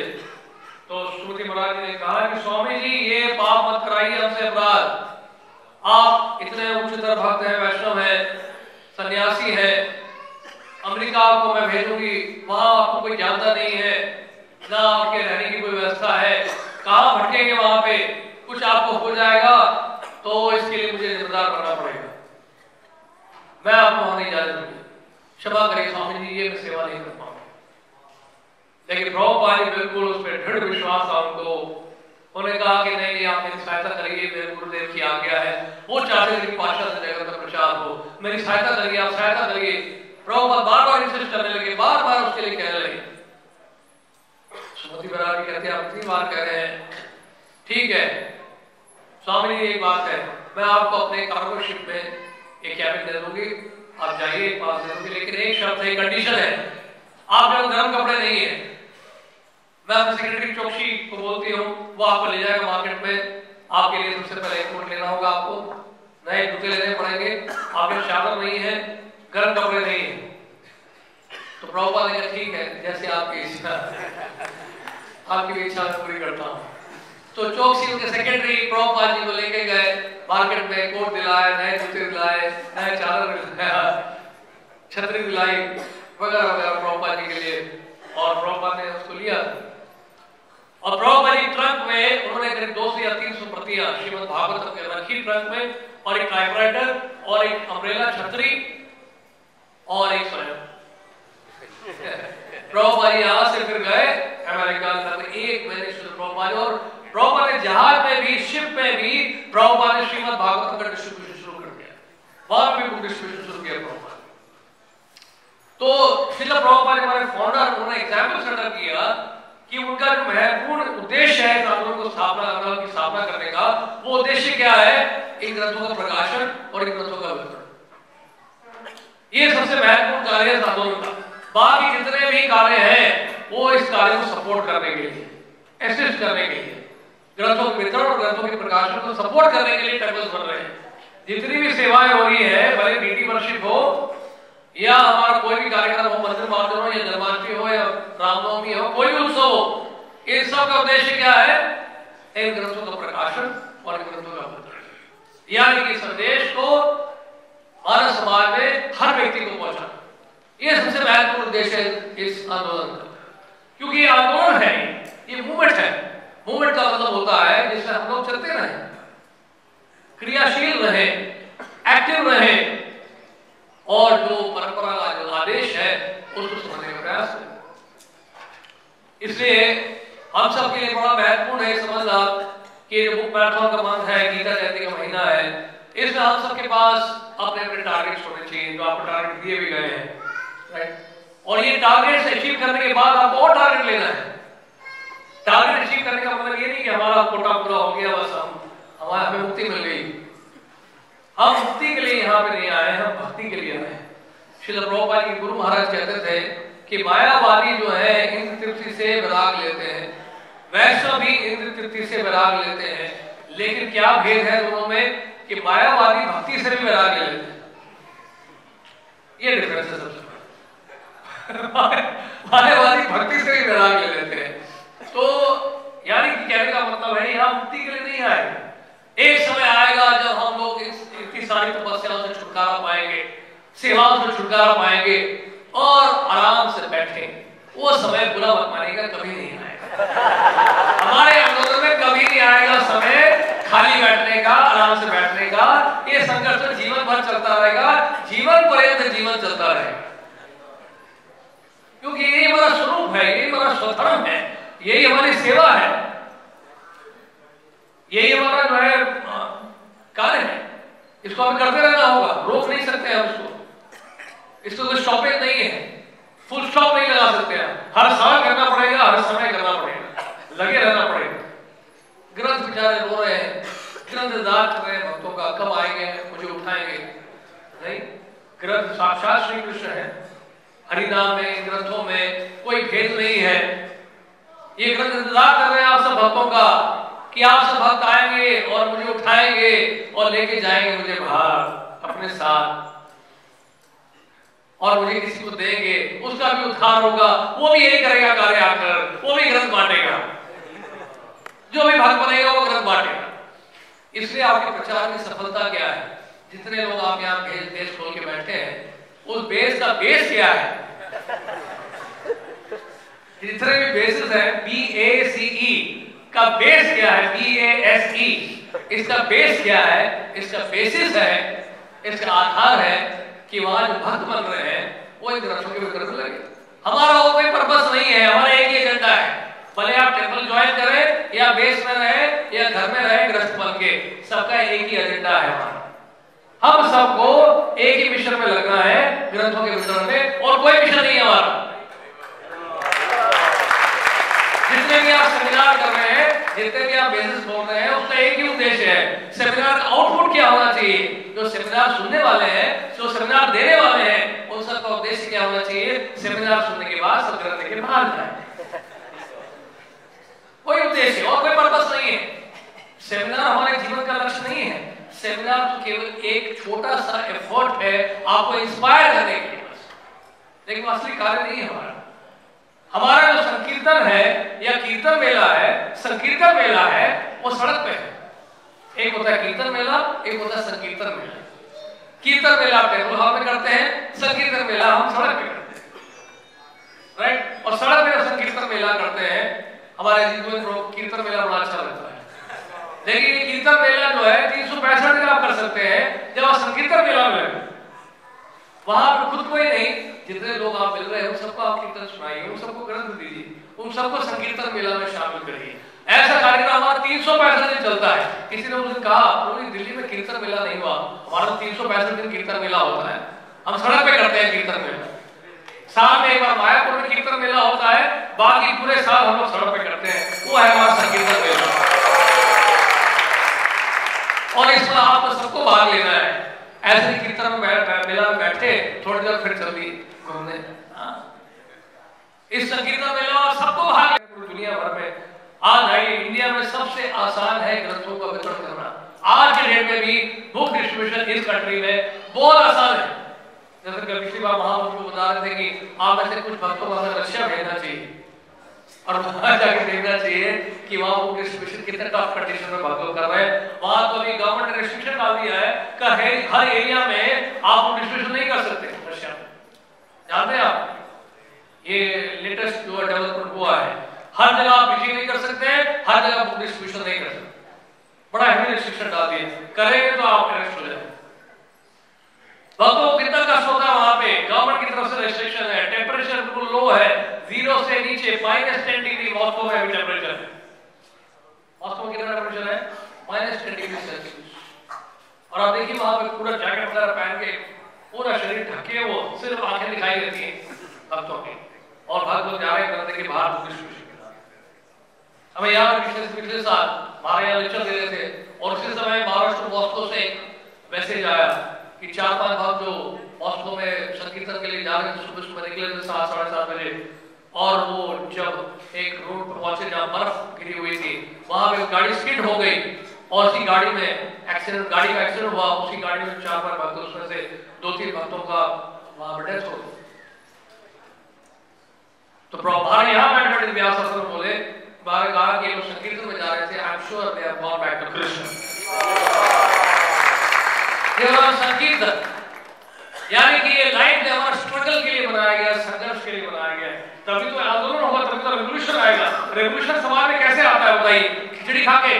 तो सुमति मुरारी ने कहा कि स्वामी जी ये पाप मत कराइए हमसे अपराध, आप इतने उच्चतर भक्त हैं, वैष्णव हैं, सन्यासी हैं, अमेरिका को मैं भेजूंगी, वहां आपको कोई जानता नहीं है, ना आपके रहने की कोई व्यवस्था है, कहाँ भटकेंगे वहां पे, कुछ आपको हो जाएगा तो इसके लिए मुझे जिम्मेदार बनना पड़ेगा, मैं आपको वहां नहीं जाने दूंगी, क्षमा करिए स्वामी जी ये मैं सेवा नहीं कर पाऊंगा। लेकिन प्रभुपाद जी बिल्कुल उस पर दृढ़ विश्वास था उनको। उन्होंने कहा कि नहीं आप मेरी सहायता करिए, मेरे गुरुदेव की आज्ञा है, वो चाहते थे कि पाश्चात्य जगत का प्रचार हो, मेरी सहायता करिए, आप सहायता करिए। प्रभुपाद बार बार इंसिस्ट करने लगे, बार बार उसके लिए कहने लगे। सुमति मुरारी कहते हैं आप 3 बार कह रहे हैं, ठीक है स्वामी जी एक बात है, मैं आपको अपने कार्गो शिप में एक कैबिन दे दूंगी, आप जाइए पास दे दूंगी, लेकिन एक शर्त है, कंडीशन है, आप जो गर्म कपड़े नहीं है, मैं अपने सेक्रेटरी चौकसी को बोलती हूँ, वो आपको ले जाएगा मार्केट में, आपके लिए सबसे पहले एक कोट लेना होगा, आपको नए जूते लेने पड़ेंगे, आपके चादर नहीं है, गर्म कपड़े नहीं है। तो प्रभुपाद ने कहा ठीक है जैसे आपकी इच्छा, आपकी इच्छा पूरी करता हूँ। तो चौकसी उनके सेक्रेटरी प्रभुपाद जी को लेके गए मार्केट में, कोट दिलाए, नए जूते दिलाए, नए चादर दिलाया, छतरी दिलाई वगैरह वगैरह प्रभुपाद जी के लिए, और प्रभुपाद ने उसको लिया। और प्रभुपाद जी ट्रंक में उन्होंने करीब 200 या 300 प्रतियां श्रीमद् भागवतम के रखी ट्रंक में, और एक टाइपराइटर और एक अम्ब्रेला छतरी और एक स्वयं। प्रभुपाद जी यहाँ से फिर गए अमेरिका, लगभग 1 महीने से प्रभुपाद, और प्रभुपाद ने जहाज में भी, शिप में भी प्रभुपाद ने श्रीमद् भागवतम का डिस्ट्रीब्यूशन शुरू कर दिया, वहां भी बुक डिस्ट्रीब्यूशन शुरू किया प्रभुपाद। तो श्रील प्रभुपाद ने हमारे फाउंडर, उन्होंने एग्जाम्पल सेटअप किया कि उनका जो महत्वपूर्ण उद्देश्य है आंदोलन को स्थापना करने का, वो उद्देश्य क्या है, इन ग्रंथों का प्रकाशन और इन ग्रंथों का वितरण, ये सबसे महत्वपूर्ण कार्य है आंदोलन का। बाकी जितने भी कार्य हैं वो इस कार्य को सपोर्ट करने के लिए, असिस्ट करने के लिए, ग्रंथों के वितरण और ग्रंथों के प्रकाशन को सपोर्ट करने के लिए टेम्पल्स बन रहे हैं। जितनी भी सेवाएं हो रही है, भले डीटी वर्शिप हो या हमारा कोई भी कार्यक्रम हो, मंदिर मार्चन हो या जन्माष्टमी हो या रामनवमी हो, कोई भी उत्सव हो, इन सब का उद्देश्य क्या है, इन ग्रंथों का प्रकाशन और इन ग्रंथों का वितरण, यानी कि संदेश को मानव समाज में हर व्यक्ति को पहुंचाना, ये सबसे महत्वपूर्ण उद्देश्य है इस आंदोलन का। क्योंकि ये आंदोलन है, ये मूवमेंट है। मूवमेंट का मतलब होता है जिससे हम लोग चलते रहें, क्रियाशील रहे, एक्टिव रहे, और जो परंपरा का जो आदेश है उसको समझने का प्रयास करें। इसलिए हम सब के लिए बड़ा महत्वपूर्ण है समझना कि जो बुक मैराथन का मंथ है, गीता जयंती का महीना है, इसमें हम सबके पास अपने अपने टारगेट्स होने चाहिए, जो आपको टारगेट दिए भी गए हैं, राइट। और ये टारगेट्स अचीव करने के बाद आपको और टारगेट लेना है। टारगेट अचीव करने का मतलब ये नहीं कि हमारा कोटा पूरा हो गया, बस हमें मुक्ति मिल गई। हम मुक्ति के लिए यहाँ यहाँ पे नहीं आए, हम भक्ति के लिए आए। श्रील प्रभुपाद की गुरु महाराज कहते थे कि मायावादी जो है इंद्र तृप्ति से विराग लेते हैं, वैष्णव भी इंद्र तृप्ति से विराग लेते हैं, लेकिन क्या भेद है दोनों में कि मायावादी भक्ति से भी विराग ले लेते हैं। ये डिफरेंस है सबसे बड़ा। मायावादी भक्ति से भी विराग ले लेते हैं। तो यानी कि कहने का मतलब है यहाँ मुक्ति के लिए नहीं आए। एक समय आएगा जब हम लोग इतनी सारी तपस्याओं से छुटकारा पाएंगे, सेवाओं से छुटकारा पाएंगे और आराम से बैठेंगे। वो समय बुरा मत मानिएगा, कभी नहीं आएगा। हमारे आंदोलन में कभी नहीं आएगा समय खाली बैठने का, आराम से बैठने का। ये संघर्ष जीवन भर चलता रहेगा, जीवन पर्यंत जीवन चलता रहेगा, क्योंकि यही हमारा स्वरूप है, यही हमारा स्वधर्म है, यही हमारी सेवा है, यही हमारा जो है कार्य है। इसको हमें करते रहना होगा, रोक नहीं सकते हम इसको कोई स्टॉपेज नहीं है, फुल स्टॉप नहीं लगा सकते हैं। हर साल करना पड़ेगा, हर समय करना पड़ेगा, लगे रहना पड़ेगा। ग्रंथ बेचारे रो रहे हैं, ग्रंथ इंतजार कर रहे हैं भक्तों का, कब आएंगे, मुझे उठाएंगे। नहीं, ग्रंथ साक्षात श्री कृष्ण है। हरिनाम में, ग्रंथों में कोई भेद नहीं है। ये ग्रंथ इंतजार कर रहे हैं आप सब भक्तों का कि आप सब भक्त आएंगे और मुझे उठाएंगे और लेके जाएंगे मुझे बाहर अपने साथ, और मुझे किसी को देंगे, उसका भी उद्धार होगा। वो भी यही करेगा कार्य आकर, वो भी ग्रंथ बांटेगा, जो भी भक्त बनेगा वो ग्रंथ बांटेगा। इसलिए आपके प्रचार की सफलता क्या है? जितने लोग आप यहाँ बेस खोल के बैठे हैं, उस बेस का बेस क्या है? जितने भी बेसिस है, BACE का बेस क्या है? BASE इसका बेस क्या है? इसका बेसिस है, इसका आधार है कि वहां जो भक्त बन रहे हैं वो इन ग्रंथों के वितरण लगे। हमारा वो कोई पर्पस नहीं है, हमारा एक ही एजेंडा है। भले आप टेंपल ज्वाइन करें या बेस में रहे या घर में रहे ग्रस्त बन के, सबका एक ही एजेंडा है हमारा। हम सबको एक ही मिशन में लगना है, ग्रंथों के वितरण में, और कोई मिशन नहीं है हमारा। जितने भी आप सेमिनार कर रहे हैं, जितने भी आप बेसिस बोल रहे हैं, उसका एक ही उद्देश्य है। सेमिनार का आउटपुट क्या होना चाहिए? जो सेमिनार सुनने वाले हैं, जो सेमिनार देने वाले हैं, उन सबका उद्देश्य क्या होना चाहिए? सेमिनार सुनने के बाद सब ग्रंथ के बाहर जाए। कोई उद्देश्य और कोई पर्पस नहीं है। सेमिनार हमारे जीवन का लक्ष्य नहीं है। सेमिनार तो केवल एक छोटा सा एफर्ट है आपको इंस्पायर करने के लिए, लेकिन असली कार्य नहीं है हमारा। हमारा जो संकीर्तन है या कीर्तन मेला है, संकीर्तन मेला है, वो सड़क पे है। एक होता है कीर्तन मेला, एक होता है संकीर्तन मेला। कीर्तन मेला आप टेबल हॉल में करते हैं, संकीर्तन मेला हम सड़क पे करते हैं, राइट? और सड़क में संकीर्तन मेला करते हैं, हमारे जीवन में कीर्तन मेला बड़ा अच्छा लगता है। लेकिन ये कीर्तन मेला जो है 365 दिन आप कर सकते हैं। जब आप संकीर्तन मेला में वहां पर खुद कोई नहीं, जितने लोग आप मिल रहे हैं उन सबको आप कीर्तन सुनाइए, उन सबको ग्रंथ दीजिए, उन सबको संकीर्तन मेला में शामिल करिए। ऐसा कार्यक्रम हमारा 365 दिन चलता है। किसी ने उस दिन कहा पूरी दिल्ली में कीर्तन मेला नहीं हुआ, हमारा 365 दिन कीर्तन मेला होता है। हम सड़क पे करते हैं कीर्तन मेला। साल में एक बार मायापुर में कीर्तन मेला होता है, बाकी पूरे साल हम लोग सड़क पे करते हैं। वो है हमारा संकीर्तन मेला, और इसमें आपको सबको भाग लेना है। ऐसे कीर्तन मेला में बैठे थोड़ी देर फिर चल दिए घूमने। इस संकीर्तन मेला में सबको भाग लेना। दुनिया भर में आज आइए, इंडिया में सबसे आसान है ग्रंथों का वितरण करना। आज के डेट में भी बुक डिस्ट्रीब्यूशन इस कंट्री में बहुत आसान है। जैसे कि पिछली बार महाप्रभु बता रहे थे कि आप ऐसे कुछ भक्तों को हमें रशिया भेजना चाहिए और वहां जाके देखना चाहिए कि वहां बुक डिस्ट्रीब्यूशन कितने टफ कंडीशन में भक्त कर रहे हैं। वहां तो अभी गवर्नमेंट ने रिस्ट्रिक्शन डाल दिया है कि हर एरिया में आप बुक डिस्ट्रीब्यूशन नहीं कर सकते। रशिया में जानते हैं आप, ये लेटेस्ट जो डेवलपमेंट हुआ है, हर जगह आप बिक्री नहीं कर सकते हैं, हर जगह बुक डिस्ट्रीब्यूशन नहीं कर सकते। बड़ा हेवी रिस्ट्रिक्शन डाल दिए, करेंगे तो आप अरेस्ट हो जाएंगे। भक्तों को कितना कष्ट होता है वहां पे, गवर्नमेंट की तरफ से रिस्ट्रिक्शन है, टेम्परेचर बिल्कुल लो है, 0 से नीचे -10 डिग्री मॉस्को में भी टेम्परेचर है। मॉस्को में कितना टेम्परेचर है? -10 डिग्री सेल्सियस। और आप देखिए वहां पे पूरा जैकेट वगैरह पहन के पूरा शरीर ढके, वो सिर्फ आंखें दिखाई देती हैं भक्तों की, और भक्त लोग जा रहे हैं करने के बाहर बुक डिस्ट्रीब्यूशन के साथ। हमें यहाँ पिछले साल हमारे यहाँ लेक्चर दे रहे थे, और उसी समय महाराष्ट्र मॉस्को से मैसेज आया कि 4-5 भक्त जो मॉस्को में संकीर्तन के लिए जा रहे थे, सुबह सुबह निकले थे 7-7:30 बजे, और वो जब एक रोड पर पहुंचे जहाँ बर्फ गिरी हुई थी, वहां पे गाड़ी स्किड हो गई और उसी गाड़ी में एक्सीडेंट, गाड़ी का एक्सीडेंट हुआ। उसी गाड़ी में 4-5 भक्त, उसमें से 2-3 भक्तों का वहां पर डेथ हो गई। तो प्रभुपाद यहाँ बैठ बैठे व्यास आश्रम बोले, बाहर कहा कि लोग संकीर्तन में जा रहे थे, I am sure they have gone back to Krishna. केवल संकीर्तन, यानी कि ये लाइफ में हमारा स्ट्रगल के लिए बनाया गया, संघर्ष के लिए बनाया गया। तभी तो आंदोलन होगा, तभी तो रेवोल्यूशन आएगा। रेवोल्यूशन समाज में कैसे आता है बताइए? खिचड़ी खा के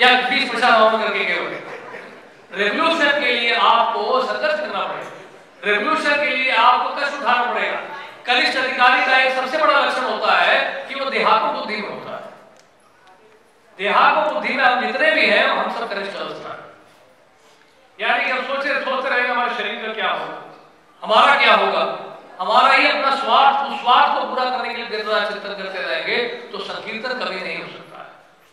या 20 पैसा मांग करके? केवल रेवोल्यूशन के लिए आपको संघर्ष करना पड़ेगा, रेवोल्यूशन के लिए आपको कष्ट उठाना पड़ेगा। कनिष्ठ अधिकारी का एक सबसे बड़ा लक्षण होता है कि वो देहात्म बुद्धि में होता है। देहात्म बुद्धि में हम जितने भी हैं हम सब कनिष्ठ अवस्था है, यानी कि हम सोचते रहेंगे हमारे शरीर का क्या होगा, हमारा क्या होगा, हमारा ही अपना स्वार्थ, उस स्वार्थ को पूरा करने के लिए दिन रात चिंतन करते रहेंगे तो संकीर्तन कभी नहीं हो सकता है।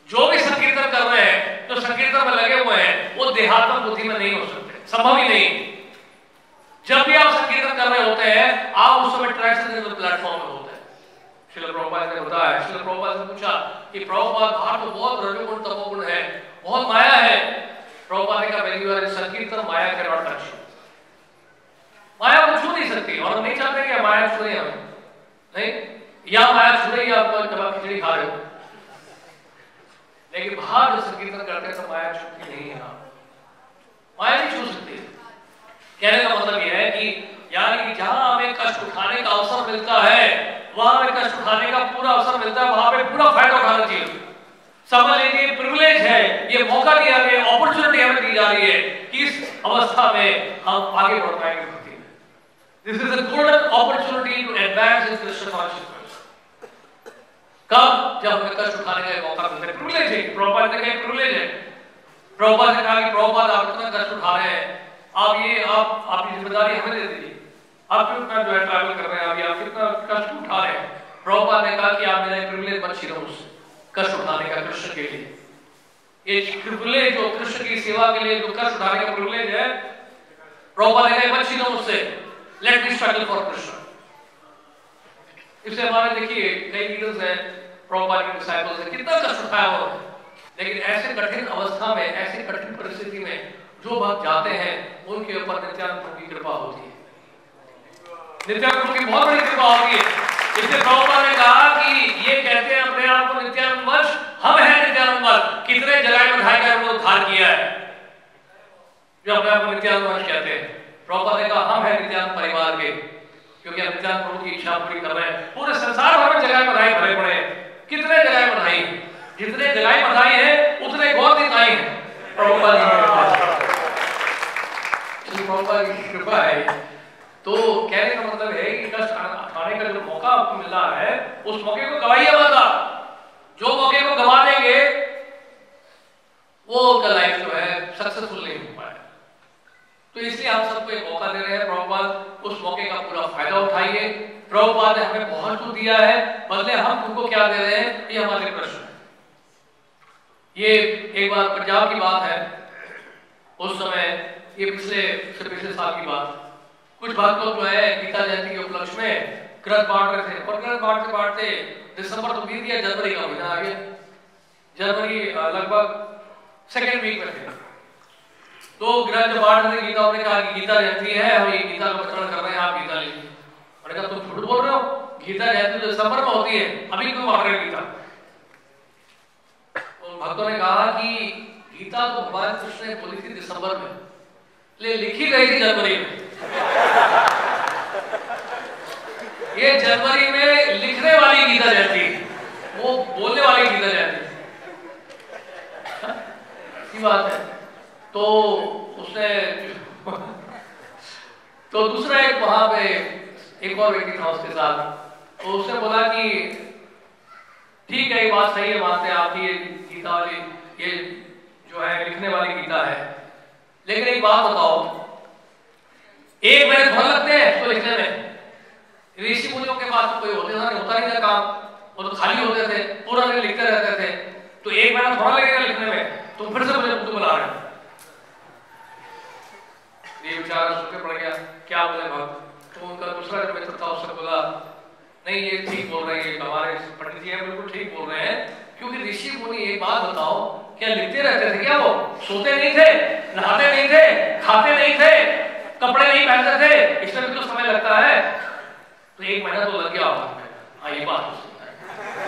जो भी संकीर्तन कर रहे हैं, जो संकीर्तन में लगे हुए हैं, वो देहात्म बुद्धि में नहीं हो सकते, संभव ही नहीं। जब भी आप संकीर्तन कर रहे होते हैं, आप उस समय ट्रांसजेंडर प्लेटफॉर्म में होते हैं। श्रील प्रभुपाद ने बताया, श्रील प्रभुपाद ने पूछा कि प्रभुपाद बाहर तो बहुत रजोगुण तमोगुण है, बहुत माया है। प्रभुपाद ने कहा, वेरी वेल, संकीर्तन माया के नॉट टच, माया को छू नहीं सकती, और हम नहीं चाहते कि माया छुए हमें, नहीं, या माया छुए या जब आप खिचड़ी खा रहे हो, लेकिन बाहर जो संकीर्तन करते हैं तो माया छूती नहीं है, माया नहीं छू सकती। कहने का मतलब यह है कि यानी कि जहां हमें कष्ट उठाने का अवसर मिलता है, वहां हमें कष्ट उठाने का पूरा अवसर मिलता है, वहां पे पूरा फायदा उठाना चाहिए। समझ लीजिए प्रिविलेज है, ये मौका दिया गया, अपॉर्चुनिटी हमें दी जा रही है कि इस अवस्था में हम आगे बढ़ पाएंगे। This is a golden opportunity to advance in Krishna consciousness. कब? जब हमें कष्ट उठाने का मौका मिलता है, प्रिविलेज है। प्रभुपाद ने कहा प्रिविलेज है। प्रभुपाद ने कहा कि प्रभुपाद आप इतना कष्ट उठा रहे हैं, आप आपकी जिम्मेदारी हमें दे दीजिए, आप कितना जो है ट्रैवल कर रहे हैं, आप कितना कष्ट उठा रहे हैं। प्रभुपाद ने कहा कि आप मेरा प्रिविलेज मत छीनो मुझसे, कष्ट उठाने का कृष्ण के लिए। ये प्रिविलेज जो कृष्ण की सेवा के लिए जो कष्ट उठाने का प्रिविलेज है, प्रभुपाद ने कहा मत छीनो मुझसे, let me struggle for Krishna. इससे हमारे देखिए कई लीडर्स हैं, प्रभुपाद के डिसाइपल्स हैं, कितना कष्ट उठाया हो, लेकिन ऐसे कठिन अवस्था में, ऐसी कठिन परिस्थिति में जो भक्त जाते हैं उनके ऊपर नित्यानंद प्रभु की कृपा होती है, नित्यानंद प्रभु की बहुत बड़ी कृपा होती है। इसलिए प्रभुपाद ने कहा कि ये कहते हैं अपने आप को नित्यानंद वंश, हम हैं नित्यानंद वंश। कितने जलाए बधाई का वो उद्धार किया है जो अपने आप को नित्यानंद वंश कहते हैं। प्रभुपाद ने कहा हम हैं नित्यानंद परिवार के, क्योंकि हम नित्यानंद प्रभु की इच्छा पूरी कर रहे हैं। पूरे संसार भर में जलाए बधाई भरे पड़े हैं। कितने जलाए बधाई, जितने जलाए बधाई है उतने गौर दिखाई है प्रभुपाद की कृपा है। तो कहने का मतलब है कि कष्ट उठाने का जो मौका आपको मिल रहा है, उस मौके को गवाइए मत। जो मौके को गवा देंगे वो उनका लाइफ जो है सक्सेसफुल नहीं हो पाएगा। तो इसलिए हम सबको एक मौका दे रहे हैं, प्रभुपाद उस मौके का पूरा फायदा उठाइए। प्रभुपाद ने हमें बहुत कुछ दिया है, बदले हम उनको क्या दे रहे हैं, ये हमारे प्रश्न है। ये एक बार पंजाब की बात है, उस समय ये पिछले साल की बात, कुछ भक्त लोग जो है गीता जयंती के उपलक्ष्य में ग्रंथ बांट रहे थे, और ग्रंथ बांटते बांटते दिसंबर तो बीत गया, जनवरी का महीना आ गया। जनवरी लगभग सेकेंड वीक में थे, तो ग्रंथ बांट रहे गीता, उन्होंने कहा कि गीता जयंती है, हम ये गीता का वितरण कर रहे हैं, आप गीता लीजिए। मैंने कहा तुम झूठ बोल रहे हो, गीता जयंती तो दिसंबर में होती है, अभी क्यों बांट रहे गीता? भक्तों ने कहा कि गीता तो भगवान कृष्ण ने बोली थी दिसंबर में, ले लिखी गई थी जनवरी में। ये जनवरी में लिखने वाली गीता जयंती, वो बोलने वाली गीता जयंती की बात है। तो उसने तो दूसरा एक वहां पे एक और व्यक्ति था उसके साथ, तो उसने बोला कि ठीक है ये बात सही है, मानते हैं आपकी ये गीता वाली, ये जो है लिखने वाली गीता है, लेकिन एक बात बताओ, एक महीने थोड़ा लगते हैं इसको लिखने में? ऋषि मुनियों के पास तो कोई होता नहीं था काम, वो तो खाली होते थे, पूरा दिन लिखते रहते थे, तो एक महीना थोड़ा लगेगा लिखने में? तुम फिर से मुझे बुला रहे हो। इशारा सुन के पड़ गया, क्या बोले भक्त। तो उनका दूसरा जो मित्र था उसने बोला नहीं ये ठीक बोल रहे हैं, हमारे पंडित जी हैं बिल्कुल ठीक बोल रहे हैं, क्योंकि ऋषि मुनि एक बात बताओ, क्या लिखते रहते थे क्या? वो सोते नहीं थे, नहाते नहीं थे, खाते नहीं थे, कपड़े नहीं पहनते थे, इसमें भी तो समय लगता है। तो 1 महीना तो लग गया होगा। हाँ ये बात हो सकता है,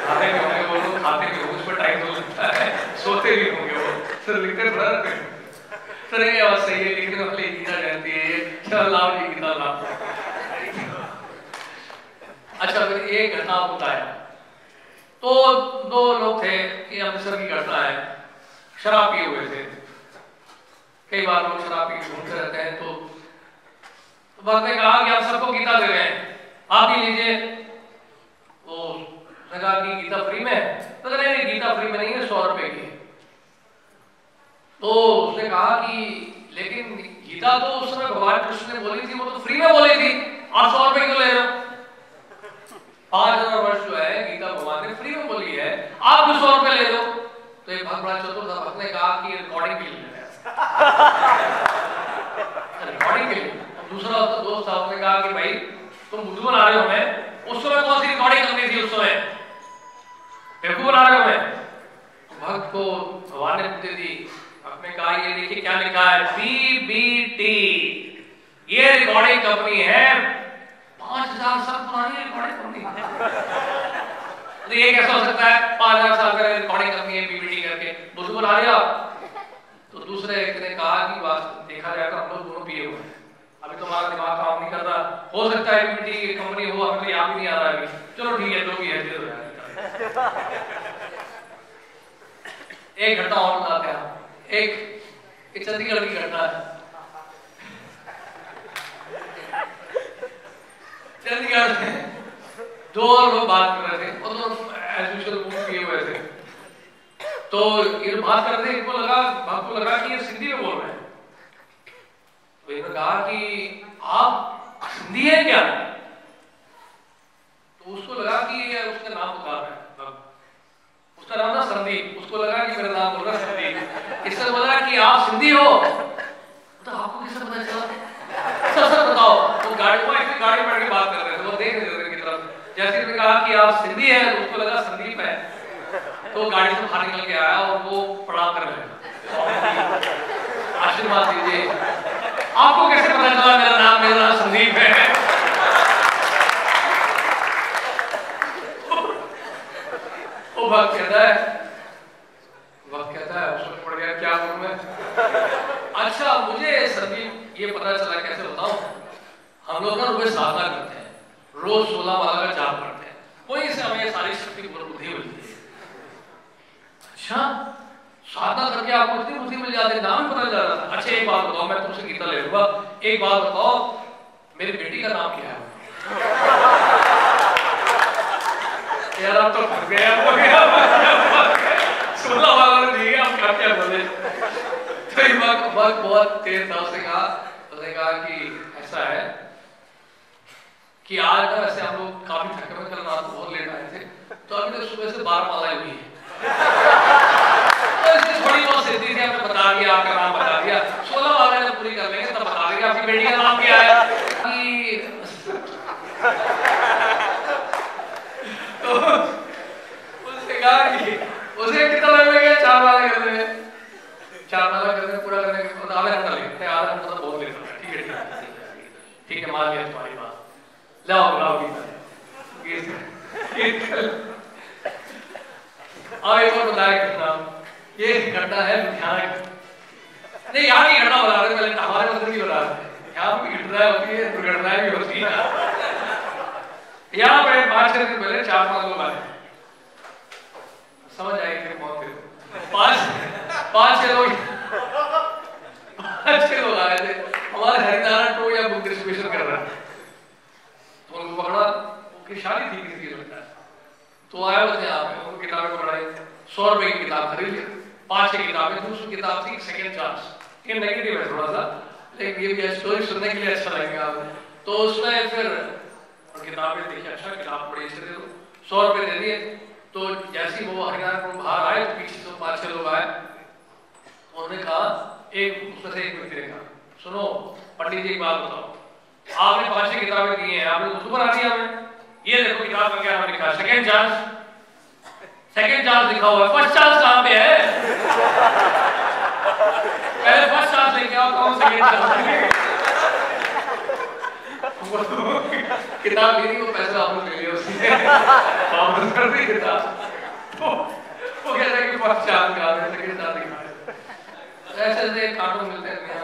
खाते भी होंगे वो लोग, खाते भी होंगे, उसमें टाइम तो लगता है, सोते भी होंगे वो, सर लिखते थोड़ा रहते हैं। सर ये बात सही है, लिखने वाली गीता कहती है, चल लाओ जी गीता लाओ। अच्छा फिर एक घटना बताया। तो 2 लोग थे, ये अमृतसर की घटना है, शराब पिए हुए थे। कई बार लोग शराब पी घूमते रहते हैं। तो भक्त ने कहा कि आप सबको गीता दे रहे हैं, आप ही लीजिए। वो कहा कि गीता फ्री में? तो नहीं गीता फ्री में नहीं है, 100 रुपए की। तो उसने कहा कि लेकिन गीता तो उस समय भगवान कृष्ण ने बोली थी, वो तो फ्री में बोली थी, आप 100 रुपए क्यों ले रहे हो? 5000 वर्ष जो है गीता भगवान ने फ्री में बोली है, आप भी 100 रुपए ले लो। तो एक बहुत बड़ा चतुर था, भक्त ने कहा कि रिकॉर्डिंग के लिए रिकॉर्डिंग के लिए। दूसरा दोस्त था, उसने कहा कि भाई तुम बुद्धू बना रहे हो हमें, उस समय कौन सी रिकॉर्डिंग करनी थी? उस समय बेवकूफ बना रहे हो हमें। भक्त को भगवान ने बुद्धि दी, भक्त ने कहा ये देखिए क्या लिखा है, बीबीटी, ये रिकॉर्डिंग कंपनी है, 5000 साल पुरानी रिकॉर्डिंग कंपनी। तो ये कैसा हो सकता है, 5000 साल का रिकॉर्डिंग कंपनी है, बीबीटी करके बुद्धू बना रहे हो आप। तो दूसरे एक ने कहा कि बात देखा जाए तो हम लोग दोनों पिए हुए हैं, अभी तो हमारा दिमाग काम नहीं कर रहा, हो सकता है बीबीटी की कंपनी हो, हमें तो याद भी नहीं आ रहा है। चलो ठीक है, जो भी है दे दो यार। एक घटना और बताते हैं, एक चंडीगढ़ की घटना है। चंडीगढ़ में 2 लोग बात कर रहे थे, और दोनों एज यूजुअल पिए हुए थे। तो ये बात कर रहे थे, इनको लगा कि ये सिंधी में बोल रहे हैं। तो इन्होंने कहा कि आप सिंधी हैं क्या? तो उसको लगा कि ये उसका नाम पुकार रहा है, उसका नाम था संदीप। उसको लगा कि मेरा नाम बोल रहा है संदीप। इससे बोला कि आप सिंधी हो? तो आपको कैसे पता चला? सर बताओ। तो गाड़ी बैठ के बात कर रहे थे, वो देख रहे थे की तरफ। जैसे उसने कहा कि आप सिंधी हैं, तो उसको लगा संदीप है। तो गाड़ी से बाहर निकल के आया और वो प्रणाम कर रहे, आशीर्वाद दीजिए। आपको कैसे पता चला मेरा नाम संदीप है? वो भक्त कहता है उसमें पड़ गया, क्या बोलूं मैं? अच्छा मुझे संदीप ये पता चला, कैसे बताऊं, हम लोग ना रोज साधना करते हैं, रोज 16 माला का जाप करते हैं, वहीं से हमें सारी शक्ति बुद्धि मिलती है। अच्छा साधना करके आपको इतनी बुद्धि मिल जाती है, नाम पता चल रहा था। अच्छा एक बात बताओ, मैं तुमसे गीता ले लूंगा, एक बात बताओ मेरी बेटी का नाम क्या है? यार आप तो फंस गए, 16 वाला ने दिया, आप क्या बोले? तो ये बात बहुत तेज था। उसने कहा कि ऐसा है कि आज ना वैसे हम लोग काफी थके हुए, कल रात को बहुत लेट आए थे, तो अभी तक सुबह से 12 मालाएं हुई है। तो इसमें थोड़ी बहुत सिद्धि थी, आपने बता दिया, आपका नाम बता दिया, 16 मालाएं जब पूरी कर लेंगे तब बता देंगे आपकी बेटी का नाम क्या है। तो उसने कहा कि उसे कितना टाइम लगेगा? 4 माला करने में, 4 माला करने पूरा करने के बाद आधा घंटा लगता है। आधा घंटा तो बहुत लेट है। ठीक है मान लिया तुम्हारी बात, लाओ अब एक और बताया घटना। ये घटना है लुधियाना की, नहीं यहाँ की घटना बता रहे, पहले हमारे मंदिर की बता रहे, यहाँ भी घटनाएं होती है, दुर्घटनाएं भी होती है। यहाँ पे 5-6 दिन पहले 4-5 लोग आए, समझ आएगी फिर कौन थे? 5-6 लोग आए थे, हमारे हरिनारायण टू या बुक डिस्ट्रीब्यूशन कर रहा था। तो उनको पकड़ा, उनकी शादी थी किसी की लगता है, तो आए हुए थे यहाँ पे, उनको किताबें पढ़ाई, 100 रुपए की किताब खरीद ली, 5-6 किताबें। दूसरी किताब थी सेकंड चांस, ये नेगेटिव है थोड़ा सा, लेकिन ये भी स्टोरी सुनने के लिए अच्छा लगेगा आपको। तो उसमें फिर किताबें देखी, अच्छा किताब पढ़ी, इसे दे दो, 100 रुपए दे दिए। तो जैसे वो हरिनारायण बाहर आए, तो पीछे से 5-6 लोग आए, उन्होंने कहा, एक उसमें से एक व्यक्ति ने कहा, सुनो पंडित जी एक बात बताओ, आपने 5-6 किताबें दी हैं, आपने उर्दू बना दिया हमें, ये देखो किताब में क्या नाम लिखा है, सेकंड चांस लिखा हुआ है, फर्स्ट चांस कहाँ पे है? पहले फर्स्ट चांस लेके आओ, कौन सेकंड चांस? किताब ली वो पैसा वापस ले लिया उसने, वापस कर दी किताब। तो वो कहता है कि फर्स्ट चांस का है, सेकंड चांस लिखा है। ऐसे ऐसे कार्टून मिलते हैं क्या?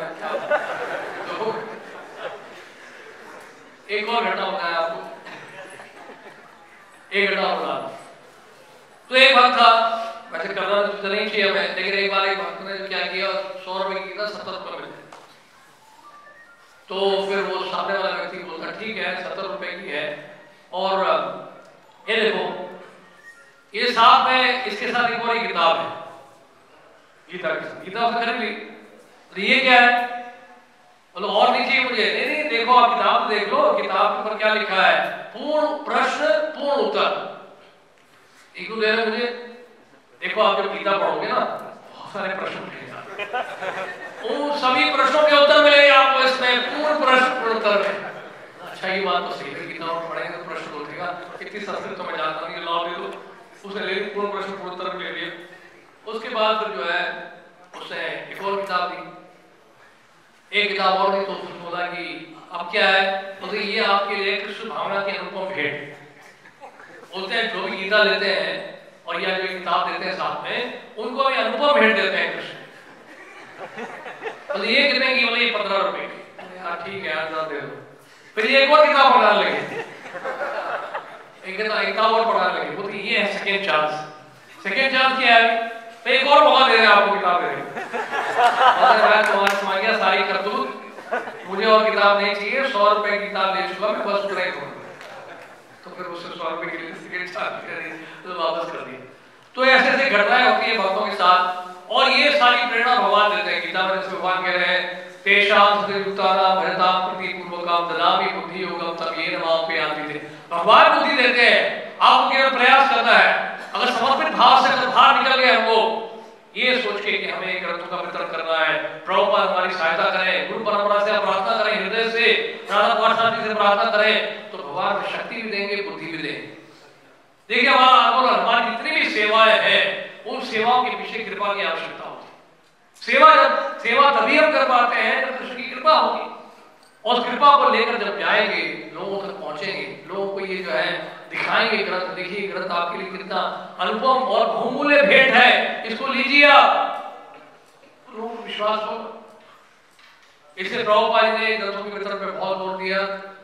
तो एक और घटना बताया आपको, एक घटना बता। तो एक बात था, वैसे करना तो नहीं चाहिए हमें, लेकिन एक बार एक भक्त ने क्या किया, 100 रुपए की था, 70 रुपए मिलते। तो फिर वो सामने वाला व्यक्ति बोलता ठीक है 70 रुपए की है, और ये देखो ये साथ में इसके साथ एक और किताब है, गीता के साथ, गीता से खरीद ली। तो ये क्या है? बोलो और नहीं चाहिए मुझे। नहीं नहीं, देखो आप किताब देख लो, किताब के ऊपर क्या लिखा है, पूर्ण प्रश्न पूर्ण उत्तर। एक दे रहे मुझे, देखो आप जब गीता पढ़ोगे ना, बहुत सारे प्रश्न मिलेंगे, उन सभी प्रश्नों के उत्तर मिलेंगे आपको इसमें, पूर्ण प्रश्न पूर्ण उत्तर में। अच्छा ये बात तो सही है, गीता पढ़ेंगे तो प्रश्न उठेगा, कितनी संस्कृत तो मैं जानता हूँ, लॉ दे दो, उसने ले ली, पूर्ण प्रश्न पूर्ण उत्तर ले लिया। उसके बाद फिर जो है उसने एक और किताब दी, एक किताब और दी, तो उसने बोला कि अब क्या है, बोलते ये आपके लिए कृष्ण भावना की अनुपम भेंट। बोलते हैं जो भी गीता लेते हैं और या जो किताब देते हैं साथ में, उनको भी अनुपम भेंट देते हैं कृष्ण। तो ये कितने की? बोले 15 रुपए की। यार ठीक है यार दे दो। फिर ये एक और किताब पढ़ाने लगे, एक किताब और पढ़ाने लगे, बोलते ये है सेकेंड चांस। सेकेंड चांस क्या है? तो एक और मौका दे रहे हैं आपको, किताब दे रहे हैं। तुम्हारी समझ सारी करतूत, मुझे और किताब नहीं चाहिए, 100 रुपए की किताब ले चुका मैं, बस उतना ही दूंगा। तो फिर उससे 100 रुपए के लिए सेकेंड चांस तो वापस कर दिया। तो ऐसे ऐसे घटनाएं होती है भक्तों के साथ, और ये सारी प्रेरणा भगवान देते हैं। गीता में जैसे भगवान कह रहे हैं तेषां सतयुक्तानां भजतां प्रतिपूर्वकं ददामि बुद्धि योगं तम येन मां प्रयान्ति। भगवान बुद्धि देते हैं, आपको केवल प्रयास करना है। अगर समर्पित भाव से अगर बाहर निकल गए हमको, ये सोच के कि हमें ग्रंथों का वितरण करना है, प्रभुपाद हमारी सहायता करें, गुरु परंपरा से प्रार्थना करें, हृदय से राधा कुमार जी से प्रार्थना करें, तो भगवान शक्ति भी देंगे, बुद्धि भी देंगे। देखिए हमारी जितनी भी सेवाएं हैं, उन सेवाओं के पीछे कृपा की आवश्यकता होती है। सेवा तभी हम कर पाते हैं जब कृष्ण की कृपा होगी, और उस कृपा को लेकर जब जाएंगे, लोगों तक पहुंचेंगे, लोगों को ये जो है दिखाएंगे ग्रंथ, देखिए ग्रंथ आपके लिए कितना अनुपम और बहुमूल्य भेंट है, इसको लीजिए आप, लोगों को विश्वास होगा। इसलिए प्रभुपाद ने ग्रंथों के वितरण पे बहुत जोर दिया।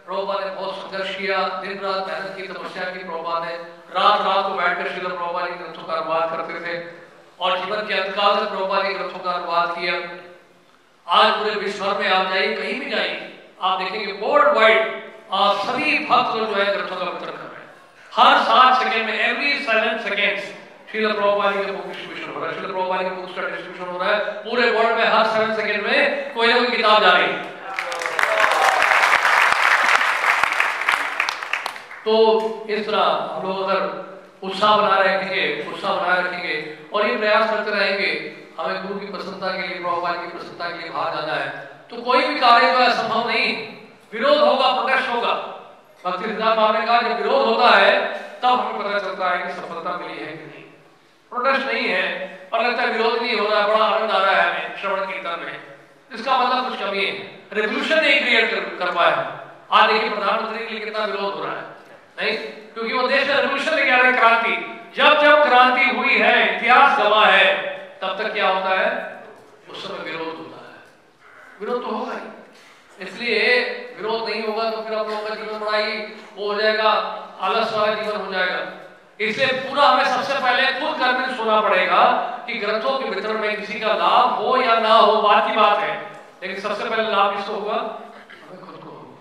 प्रभुपाद ने बहुत संघर्ष किया, दिन रात मेहनत की, तपस्या की। प्रभुपाद ने रात रात को बैठकर श्रील प्रभुपाद के ग्रंथों का अनुवाद करते थे, और जीवन के अंतकाल तक प्रभुपाद के ग्रंथों का अनुवाद किया। आज पूरे विश्व भर में आप जाइए, कहीं भी जाइए, आप देखेंगे वर्ल्ड वाइड सभी भक्त लोग जो है ग्रंथों का वितरण कर रहे हैं। हर 7 सेकंड में, एवरी 7 सेकंड्स श्रील प्रभुपाद के बुक डिस्ट्रीब्यूशन हो रहा है, श्रील प्रभुपाद के बुक्स का डिस्ट्रीब्यूशन हो रहा है पूरे वर्ल्ड में। हर 7 सेकंड में कोई ना कोई किताब जा रही है। तो इस तरह हम लोग अगर उत्साह बनाए रखेंगे और ये प्रयास करते रहेंगे, हमें गुरु की प्रसन्नता के लिए, प्रभुपाद की प्रसन्नता के लिए बाहर जाना है, तो कोई भी कार्य जो है संभव नहीं। विरोध होगा, प्रोटेस्ट होगा। भक्ति सिद्धांत महाराज ने कहा जब विरोध होता है तब हमें पता चलता है कि सफलता मिली है कि नहीं। प्रोटेस्ट नहीं है और लगता है विरोध नहीं हो रहा है, बड़ा आनंद आ रहा है हमें श्रवण कीर्तन में, इसका मतलब कुछ कमी है, रेवोल्यूशन नहीं क्रिएट कर पाया। आज देखिए प्रधानमंत्री के लिए कितना विरोध हो रहा है, नहीं, क्योंकि वो देश में रेवोल्यूशन लेके आ रहे हैं, क्रांति। जब जब क्रांति हुई है, इतिहास गवाह है, तब तक क्या होता है, उस समय विरोध होता है। विरोध तो होगा ही, इसलिए विरोध नहीं होगा तो फिर आप लोगों का जीवन बड़ा ही वो हो जाएगा, आलस वाला जीवन हो जाएगा। इसलिए पूरा हमें सबसे पहले खुद करके सोना पड़ेगा कि ग्रंथों के वितरण में किसी का लाभ हो या ना हो, बात की बात है, लेकिन सबसे पहले लाभ किसको होगा, हमें खुद को होगा।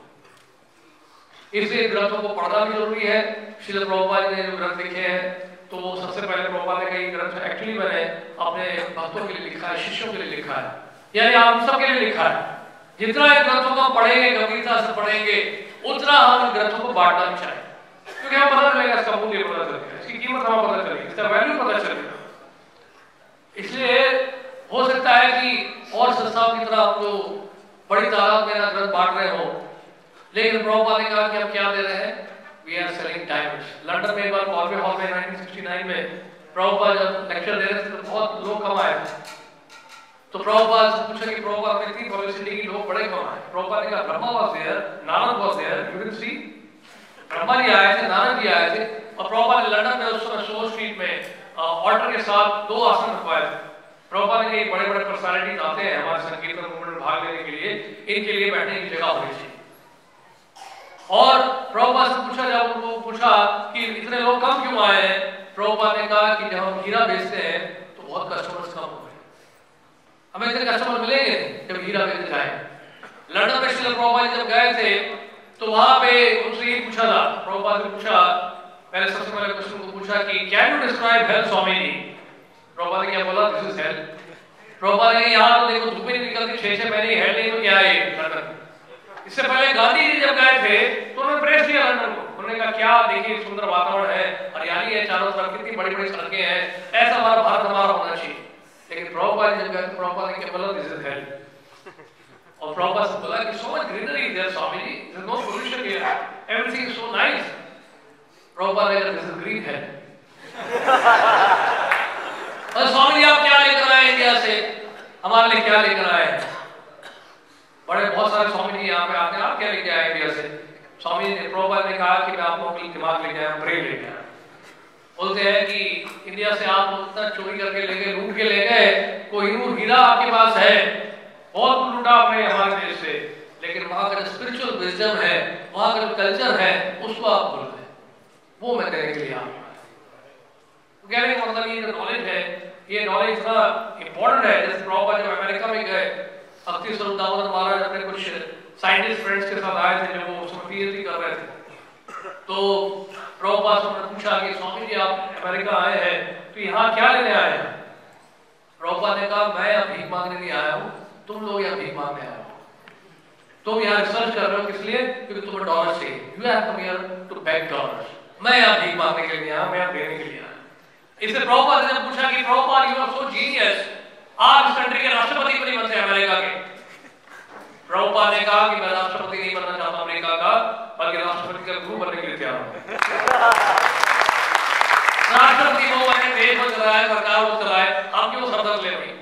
इसलिए ग्रंथों को पढ़ना भी जरूरी है। श्रील प्रभुपाद ने जो ग्रंथ लिखे हैं, तो सबसे पहले प्रभुपाद ने कई ग्रंथ एक्चुअली मैंने अपने भक्तों के लिए लिखा है, शिष्यों के लिए लिखा है, यानी आप सबके लिए लिखा है। जितना इन ग्रंथों को पढ़ेंगे, गंभीरता से पढ़ेंगे, उतना हम इन ग्रंथों को बांटना भी चाहिए, क्योंकि हमें पता चलेगा, इसका मूल्य पता चलेगा, इसकी कीमत हमें पता चलेगी, इसका वैल्यू पता चलेगा। इसलिए हो सकता है कि और संस्थाओं की तरह हम जो बड़ी तादाद में ग्रंथ बांट रहे हो, लेकिन प्रभुपाद ने कहा कि हम क्या दे रहे हैं, we are selling diamonds. London में एक बार कॉलवे हॉल में 1969 में प्रभुपाद जब लेक्चर दे रहे थे तो बहुत लोग कम आए थे। तो प्रभुपाद से पूछा कि प्रभुपाद में इतनी पब्लिसिटी की लोग बड़े कम आए। प्रभुपाद ने कहा Brahma was there, Narada was there, you will see. Brahma ji आए थे, नारद जी आए थे, और प्रभुपाद ने लंदन में उस समय शो स्ट्रीट में ऑल्टर के साथ 2 आसन रखवाए थे। प्रभुपाद ने कहा बड़े बड़े पर्सनालिटीज आते हैं हमारे संकीर्तन मूवमेंट में भाग लेने के लिए, इनके लिए बैठने की जगह होनी चाहिए। और प्रभुपाद से पूछा, जब उनको पूछा कि इतने लोग कम क्यों आए हैं, प्रभुपाद ने कहा कि जब हम हीरा बेचते हैं तो बहुत कस्टमर्स कम हो गए, हमें इतने कस्टमर मिलेंगे जब हीरा बेचने जाए। लंदन में श्रील प्रभुपाद जब गए थे तो वहां पे उनसे ये पूछा था, प्रभुपाद ने पूछा, पहले सबसे पहले क्वेश्चन को पूछा कि can you describe hello Swami ji. Prabhupada ने क्या बोला, दिस इज हेल। प्रभुपाद ने यहाँ तो देखो धूप ही निकलती 6-6 महीने, हेल नहीं तो क्या है लंदन। इससे पहले गांधी जी जब गए थे तो उन्होंने प्रेस किया लंदन को, उन्होंने कहा क्या देखिए सुंदर वातावरण है, हरियाली है चारों तरफ, कितनी बड़ी बड़ी सड़कें हैं, ऐसा हमारा भारत हमारा होना चाहिए। लेकिन प्रभुपाद जब गए तो प्रभुपाद ने क्या बोला, दिस इज हेल। और प्रभुपाद से बोला कि so much greenery there Swami ji, there is no pollution here, everything is so nice. Prabhupada ने कहा दिस इज ग्रीन हेल। और स्वामी जी आप क्या लेकर आए इंडिया से, हमारे लिए क्या लेकर आए? बड़े बहुत सारे स्वामी जी यहाँ पे आते हैं, आप क्या लेके आए इंडिया से? स्वामी जी प्रभुपाद ने कहा कि मैं आपको अपनी दिमाग लेके आया, ब्रेन लेके आया। बोलते हैं कि इंडिया से आप उतना चोरी करके ले गए, लूट के ले गए, कोहिनूर हीरा आपके पास है, बहुत लूटा आपने हमारे देश से, लेकिन वहां का जो स्पिरिचुअल विजडम है, वहां का जो कल्चर है, उसको आप भूल गए, वो मैं देने के लिए आया। तो कहने का मतलब ये जो नॉलेज है, ये नॉलेज इतना इंपॉर्टेंट है। जैसे प्रभुपाद जब अमेरिका में गए, भक्ति स्वरूप दामोदर महाराज अपने कुछ साइंटिस्ट फ्रेंड्स के साथ आए थे, जब वो उसमें पीएचडी कर रहे थे, तो प्रभुपाद से उन्होंने पूछा कि स्वामी जी आप अमेरिका आए हैं तो यहाँ क्या लेने आए हैं? प्रभुपाद ने कहा मैं यहाँ भीख मांगने नहीं आया हूँ, तुम लोग यहाँ भीख मांगने आए हो। तुम यहाँ रिसर्च कर रहे हो किस लिए? क्योंकि तुम्हें डॉलर चाहिए, you have come here to beg dollars. मैं यहाँ भीख मांगने के लिए आया, मैं यहाँ देने के लिए आया। इससे प्रभुपाद ने पूछा कि Prabhupada you are so genius, आप इस कंट्री के राष्ट्रपति क्यों नहीं बनते अमेरिका के? प्रभुपाद ने कहा कि मैं राष्ट्रपति नहीं बनना चाहता अमेरिका का, बल्कि राष्ट्रपति का गुरु बनने के लिए तैयार हूं। राष्ट्रपति वो बने, देश को चलाए, सरकार को चलाए, हम क्यों सरदर्द ले रही?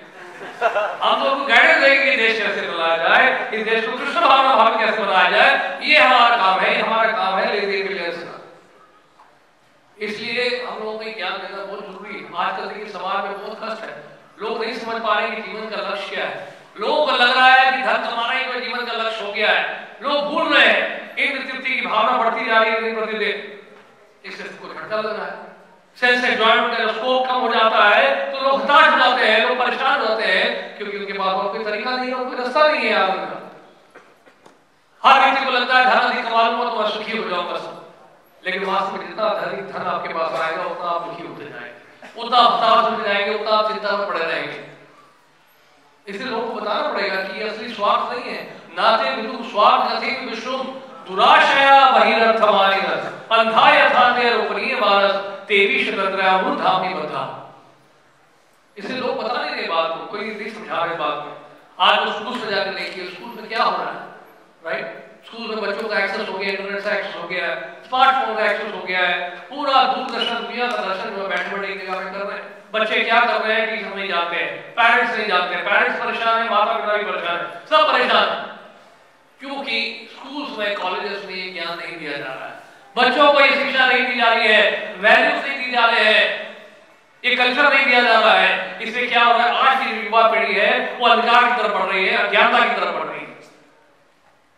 हम तो उनको गाइडेंस देंगे कि देश कैसे चलाया जाए, इस देश को कृष्ण भावना भाव कैसे बनाया जाए, ये हमारा काम है, हमारा काम है लेकिन इसलिए हम लोगों को ज्ञान देना बहुत जरूरी है। आजकल देखिए समाज में बहुत कष्ट है, लोग नहीं समझ पा रहे कि जीवन का लक्ष्य क्या है। लोगों को लग रहा है कि धन कमाना ही कोई जीवन का लक्ष्य हो गया है, लोग भूल रहे हैं, इंद्र तृप्ति की भावना बढ़ती जा रही है दिन प्रतिदिन, इससे कोई झटका लग रहा है, सेंस एंजॉयमेंट का स्कोप कम हो जाता है, तो लोग हताश हो जाते हैं, लोग परेशान हो जाते हैं, क्योंकि उनके पास और कोई तरीका नहीं है, कोई रास्ता नहीं है आगे का। हर व्यक्ति को लगता है धन अधिक कमा लूंगा तो मैं सुखी हो जाऊंगा सब, लेकिन वास्तव में जितना धन आपके पास आएगा उतना आप दुखी होते जाएंगे, उतना हताश होते जाएंगे, उतना आप चिंता में पड़े रहेंगे। इसलिए लोगों को बताना पड़ेगा कि ये असली स्वार्थ नहीं है। नाते विदु स्वार्थ गति विश्वम दुराशया बहिरर्थमानिरस पंथा यथाते रूपनीय वारस तेवी शतंत्रयामुन धामी बता। इसलिए लोग बता नहीं रहे बात को, कोई नहीं समझा रहे बात में। आज वो स्कूल में जाकर देखिए स्कूल में क्या हो रहा है, राइट? स्कूल में बच्चों का एक्सेस हो गया, इंटरनेट का एक्सेस हो गया है, स्मार्टफोन का एक्सेस हो गया है, पूरा दूरदर्शन दुनिया का दर्शन जो बैठे बैठे एक जगह में कर रहे हैं। बच्चे क्या कर रहे हैं टीचर नहीं जानते हैं, पेरेंट्स नहीं जानते, पेरेंट्स परेशान है, माता पिता भी परेशान है, सब परेशान है, क्योंकि स्कूल्स में कॉलेजेस में ये ज्ञान नहीं दिया जा रहा है, बच्चों को ये शिक्षा नहीं दी जा रही है, वैल्यूज नहीं दी जा रहे हैं, ये कल्चर नहीं दिया जा रहा है। इससे क्या हो रहा है, आज की युवा पीढ़ी है वो अंधकार की तरफ बढ़ रही है, अज्ञानता की तरफ बढ़ रही है।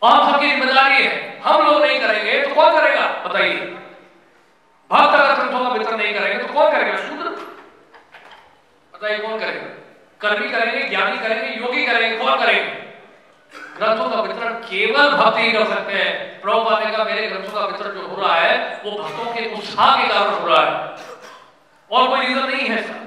हम सबकी जिम्मेदारी है, हम लोग नहीं करेंगे तो कौन करेगा बताइए? भक्त अगर ग्रंथों का वितरण नहीं करेंगे तो कौन करेगा? शूद्र बताइए कौन करेगा? कर्मी करेंगे, ज्ञानी करेंगे, योगी करेंगे, कौन करेंगे? ग्रंथों का वितरण केवल भक्त ही कर सकते हैं। प्रभुपाद ने कहा मेरे ग्रंथों का वितरण जो हो रहा है वो भक्तों के उत्साह के कारण हो रहा है और कोई रीजन नहीं है सर।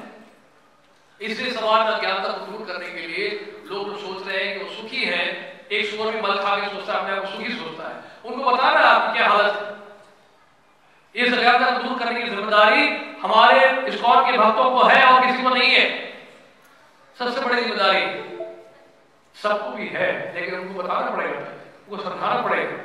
इसलिए समाज में अज्ञानता को दूर करने के लिए लोग सोच रहे हैं कि वो सुखी है, एक सुअर भी मल खा के सोचता है अपने आप को सुखी सोचता है, उनको बताना आपकी क्या हालत है। इस अज्ञानता को दूर करने की जिम्मेदारी हमारे इस्कॉन के भक्तों को है और किसी को नहीं है। सबसे बड़ी जिम्मेदारी सबको भी है, लेकिन उनको बताना पड़ेगा, उनको समझाना पड़ेगा।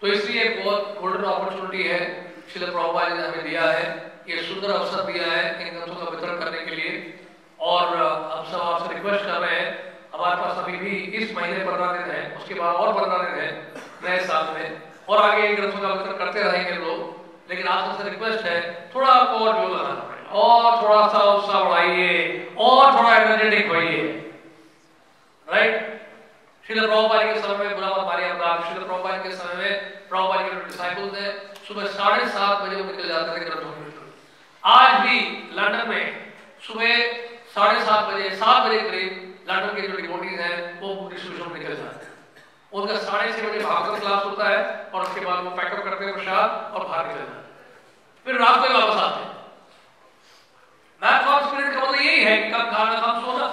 तो इसलिए बहुत गोल्डन अपॉर्चुनिटी है श्रील प्रभुपाद जी ने हमें दिया है, ये सुंदर अवसर दिया है इन ग्रंथों का वितरण करने के लिए। और हम सब आपसे रिक्वेस्ट कर रहे हैं, हमारे पास अभी भी इस महीने 15 दिन है, उसके बाद और 15 दिन है नए साल में, और आगे इन ग्रंथों का वितरण करते रहेंगे लोग। लेकिन आप सबसे रिक्वेस्ट है, थोड़ा आपको और जोर लगाना पड़ेगा, और थोड़ा सा उत्साह बढ़ाइए, और थोड़ा एनर्जेटिक होइए, राइट। श्रील प्रभुपाद के समय में, बुरा मत मानिए आप, श्रील प्रभुपाद के समय में प्रभुपाद के डिसाइपल्स थे, सुबह 7:30 बजे वो निकल जाते थे ग्रंथों में। आज भी लंदन में सुबह 7:30 बजे, 7 बजे करीब लंदन के जो डिवोटीज हैं वो डिस्ट्रीब्यूशन निकल जाते हैं। उनका 6:30 बजे भागवत क्लास होता है, और उसके बाद वो पैकअप करते हैं प्रसाद और बाहर निकल जाते हैं, फिर रात को वापस आते हैं। मैथ ऑफ स्पिरिट का मतलब यही है कि कब खाना कब सोना।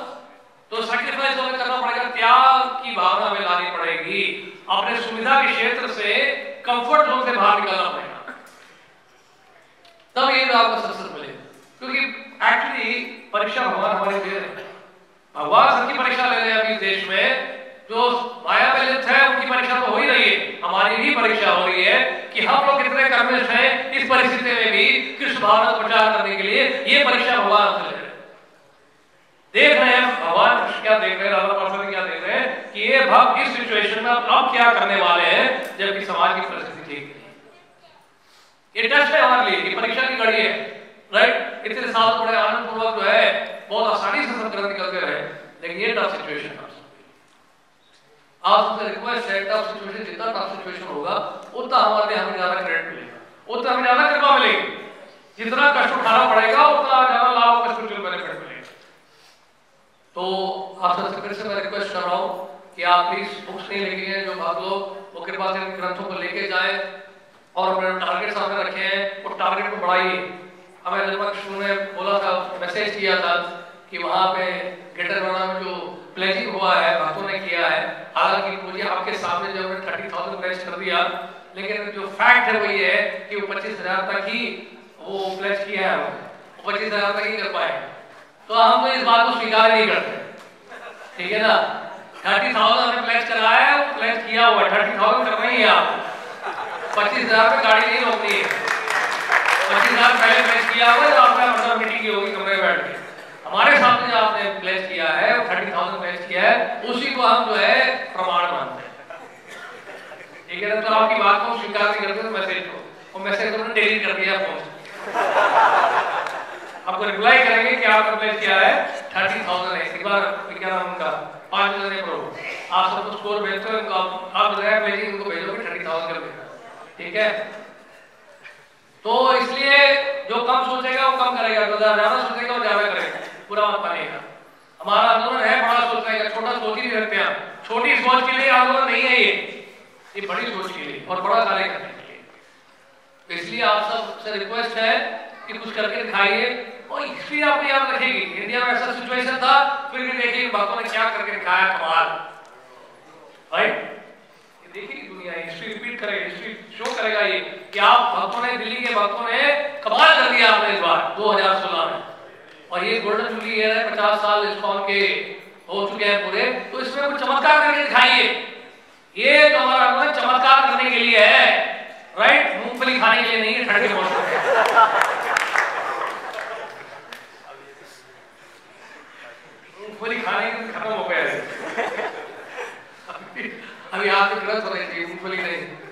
तो सैक्रिफाइस हमें करना पड़ेगा, त्याग की भावना हमें लानी पड़ेगी, अपने सुविधा के क्षेत्र से, कंफर्ट जोन से बाहर निकलना पड़ेगा, तब ये आपको सक्सेस मिलेगा। क्योंकि एक्चुअली परीक्षा भगवान हमारे दे रहे हैं, भगवान सबकी परीक्षा ले रहे हैं। अभी देश में जो माया में लिप्त है उनकी परीक्षा तो हो ही रही है, हमारी भी परीक्षा हो रही है कि हम लोग कितने कर्मनिष्ठ हैं इस परिस्थिति में भी कृष्ण भावना का प्रचार करने के लिए। ये परीक्षा भगवान हमसे ले रहे हैं, देख रहे हैं भगवान कृष्ण क्या देख रहे हैं, राधा कृष्ण क्या देख रहे हैं कि ये भक्त इस सिचुएशन में अब क्या करने वाले हैं, जबकि समाज की परिस्थिति ठीक नहीं। ये टेस्ट है हमारे लिए, ये परीक्षा की घड़ी है, राइट। इतने साल बड़े आनंद पूर्वक जो है बहुत आसानी से सब ग्रंथ निकलते रहे, लेकिन ये टफ सिचुएशन है। आप सबसे रिक्वेस्ट है, टफ सिचुएशन, जितना टफ सिचुएशन होगा उतना हमारे लिए हमें ज्यादा क्रेडिट मिलेगा, उतना हमें ज्यादा कृपा मिलेगी। जितना कष्ट उठाना पड़ेगा उतना ज्यादा लाभ और स्पिरिचुअल बेनिफिट मिलेगा। तो आप सबसे फिर से मैं रिक्वेस्ट कर रहा हूँ कि आप प्लीज बुक्स नहीं लेके गए जो भाग लोग, वो कृपा से ग्रंथों को लेके जाए और अपने टारगेट सामने रखे हैं, वो टारगेट को बढ़ाइए। हमें निर्मल कृष्ण ने बोला था, मैसेज किया था कि वहाँ पे ग्रेटर नोएडा में जो प्लेजिंग हुआ है भक्तों ने किया है, हालांकि मुझे आपके सामने जो 30,000 प्लेज कर दिया, लेकिन जो फैक्ट है वो ये है कि वो 25,000 तक ही वो प्लेज किया है, वो 25,000 तक ही कर पाए। तो हम तो इस बात को स्वीकार नहीं करते, ठीक है ना। 30,000 हमने प्लेज कराया है, वो प्लेज किया हुआ है, 30,000 कर रही है आप, 25,000 पे गाड़ी नहीं रोकनी है। 25,000 पहले प्लेज किया हुआ है, तो आपने मतलब मीटिंग की होगी कमरे में बैठ के, हमारे सामने जो आपने प्लेज किया है, 30,000 प्लेज किया है, उसी को हम जो है प्रमाण मानते हैं, ठीक है ना। तो आपकी बात को स्वीकार नहीं करते, तो मैसेज को, वो मैसेज तो डिलीट कर दिया फोन से। आपको रिप्लाई करेंगे कि आपने प्लेज किया है 30,000 है, एक बार क्या नाम उनका 5 जने प्रो, आप सबको स्कोर भेजते हो, आप जो है प्लेजिंग उनको भेजोगे 30,000 कर देना, ठीक है। तो इसलिए जो कम सोचेगा वो कम करेगा, जो ज्यादा सोचेगा वो ज्यादा करेगा, पूरा मत पाएगा। हमारा आंदोलन है बड़ा सोचने का, छोटा सोच ही नहीं रखते हैं। छोटी सोच के लिए आंदोलन नहीं है ये बड़ी सोच के लिए और बड़ा कार्य करने के लिए। तो इसलिए आप सबसे रिक्वेस्ट है कि कुछ करके दिखाइए, और हिस्ट्री आपको याद रखेगी। इंडिया में ऐसा सिचुएशन था, फिर भी देखिए भक्तों ने क्या करके दिखाया, कमाल, राइट। देखिए दुनिया हिस्ट्री रिपीट करेगी, हिस्ट्री शो करेगा ये कि आप भक्तों ने, दिल्ली के भक्तों ने कमाल कर दिया आपने इस बार 2016 में। और ये गोल्डन जुबली ईयर है, 50 साल इस्कॉन के हो चुके हैं पूरे, तो इसमें कुछ चमत्कार करके दिखाइए। ये तो हमारा आंदोलन चमत्कार करने के लिए है, राइट, मूंगफली खाने के लिए नहीं है ठंड के मौसम में। मूंगफली खाने के खत्म हो गया है, अभी आप ग्रस्त हो रही थी, मूंगफली नहीं।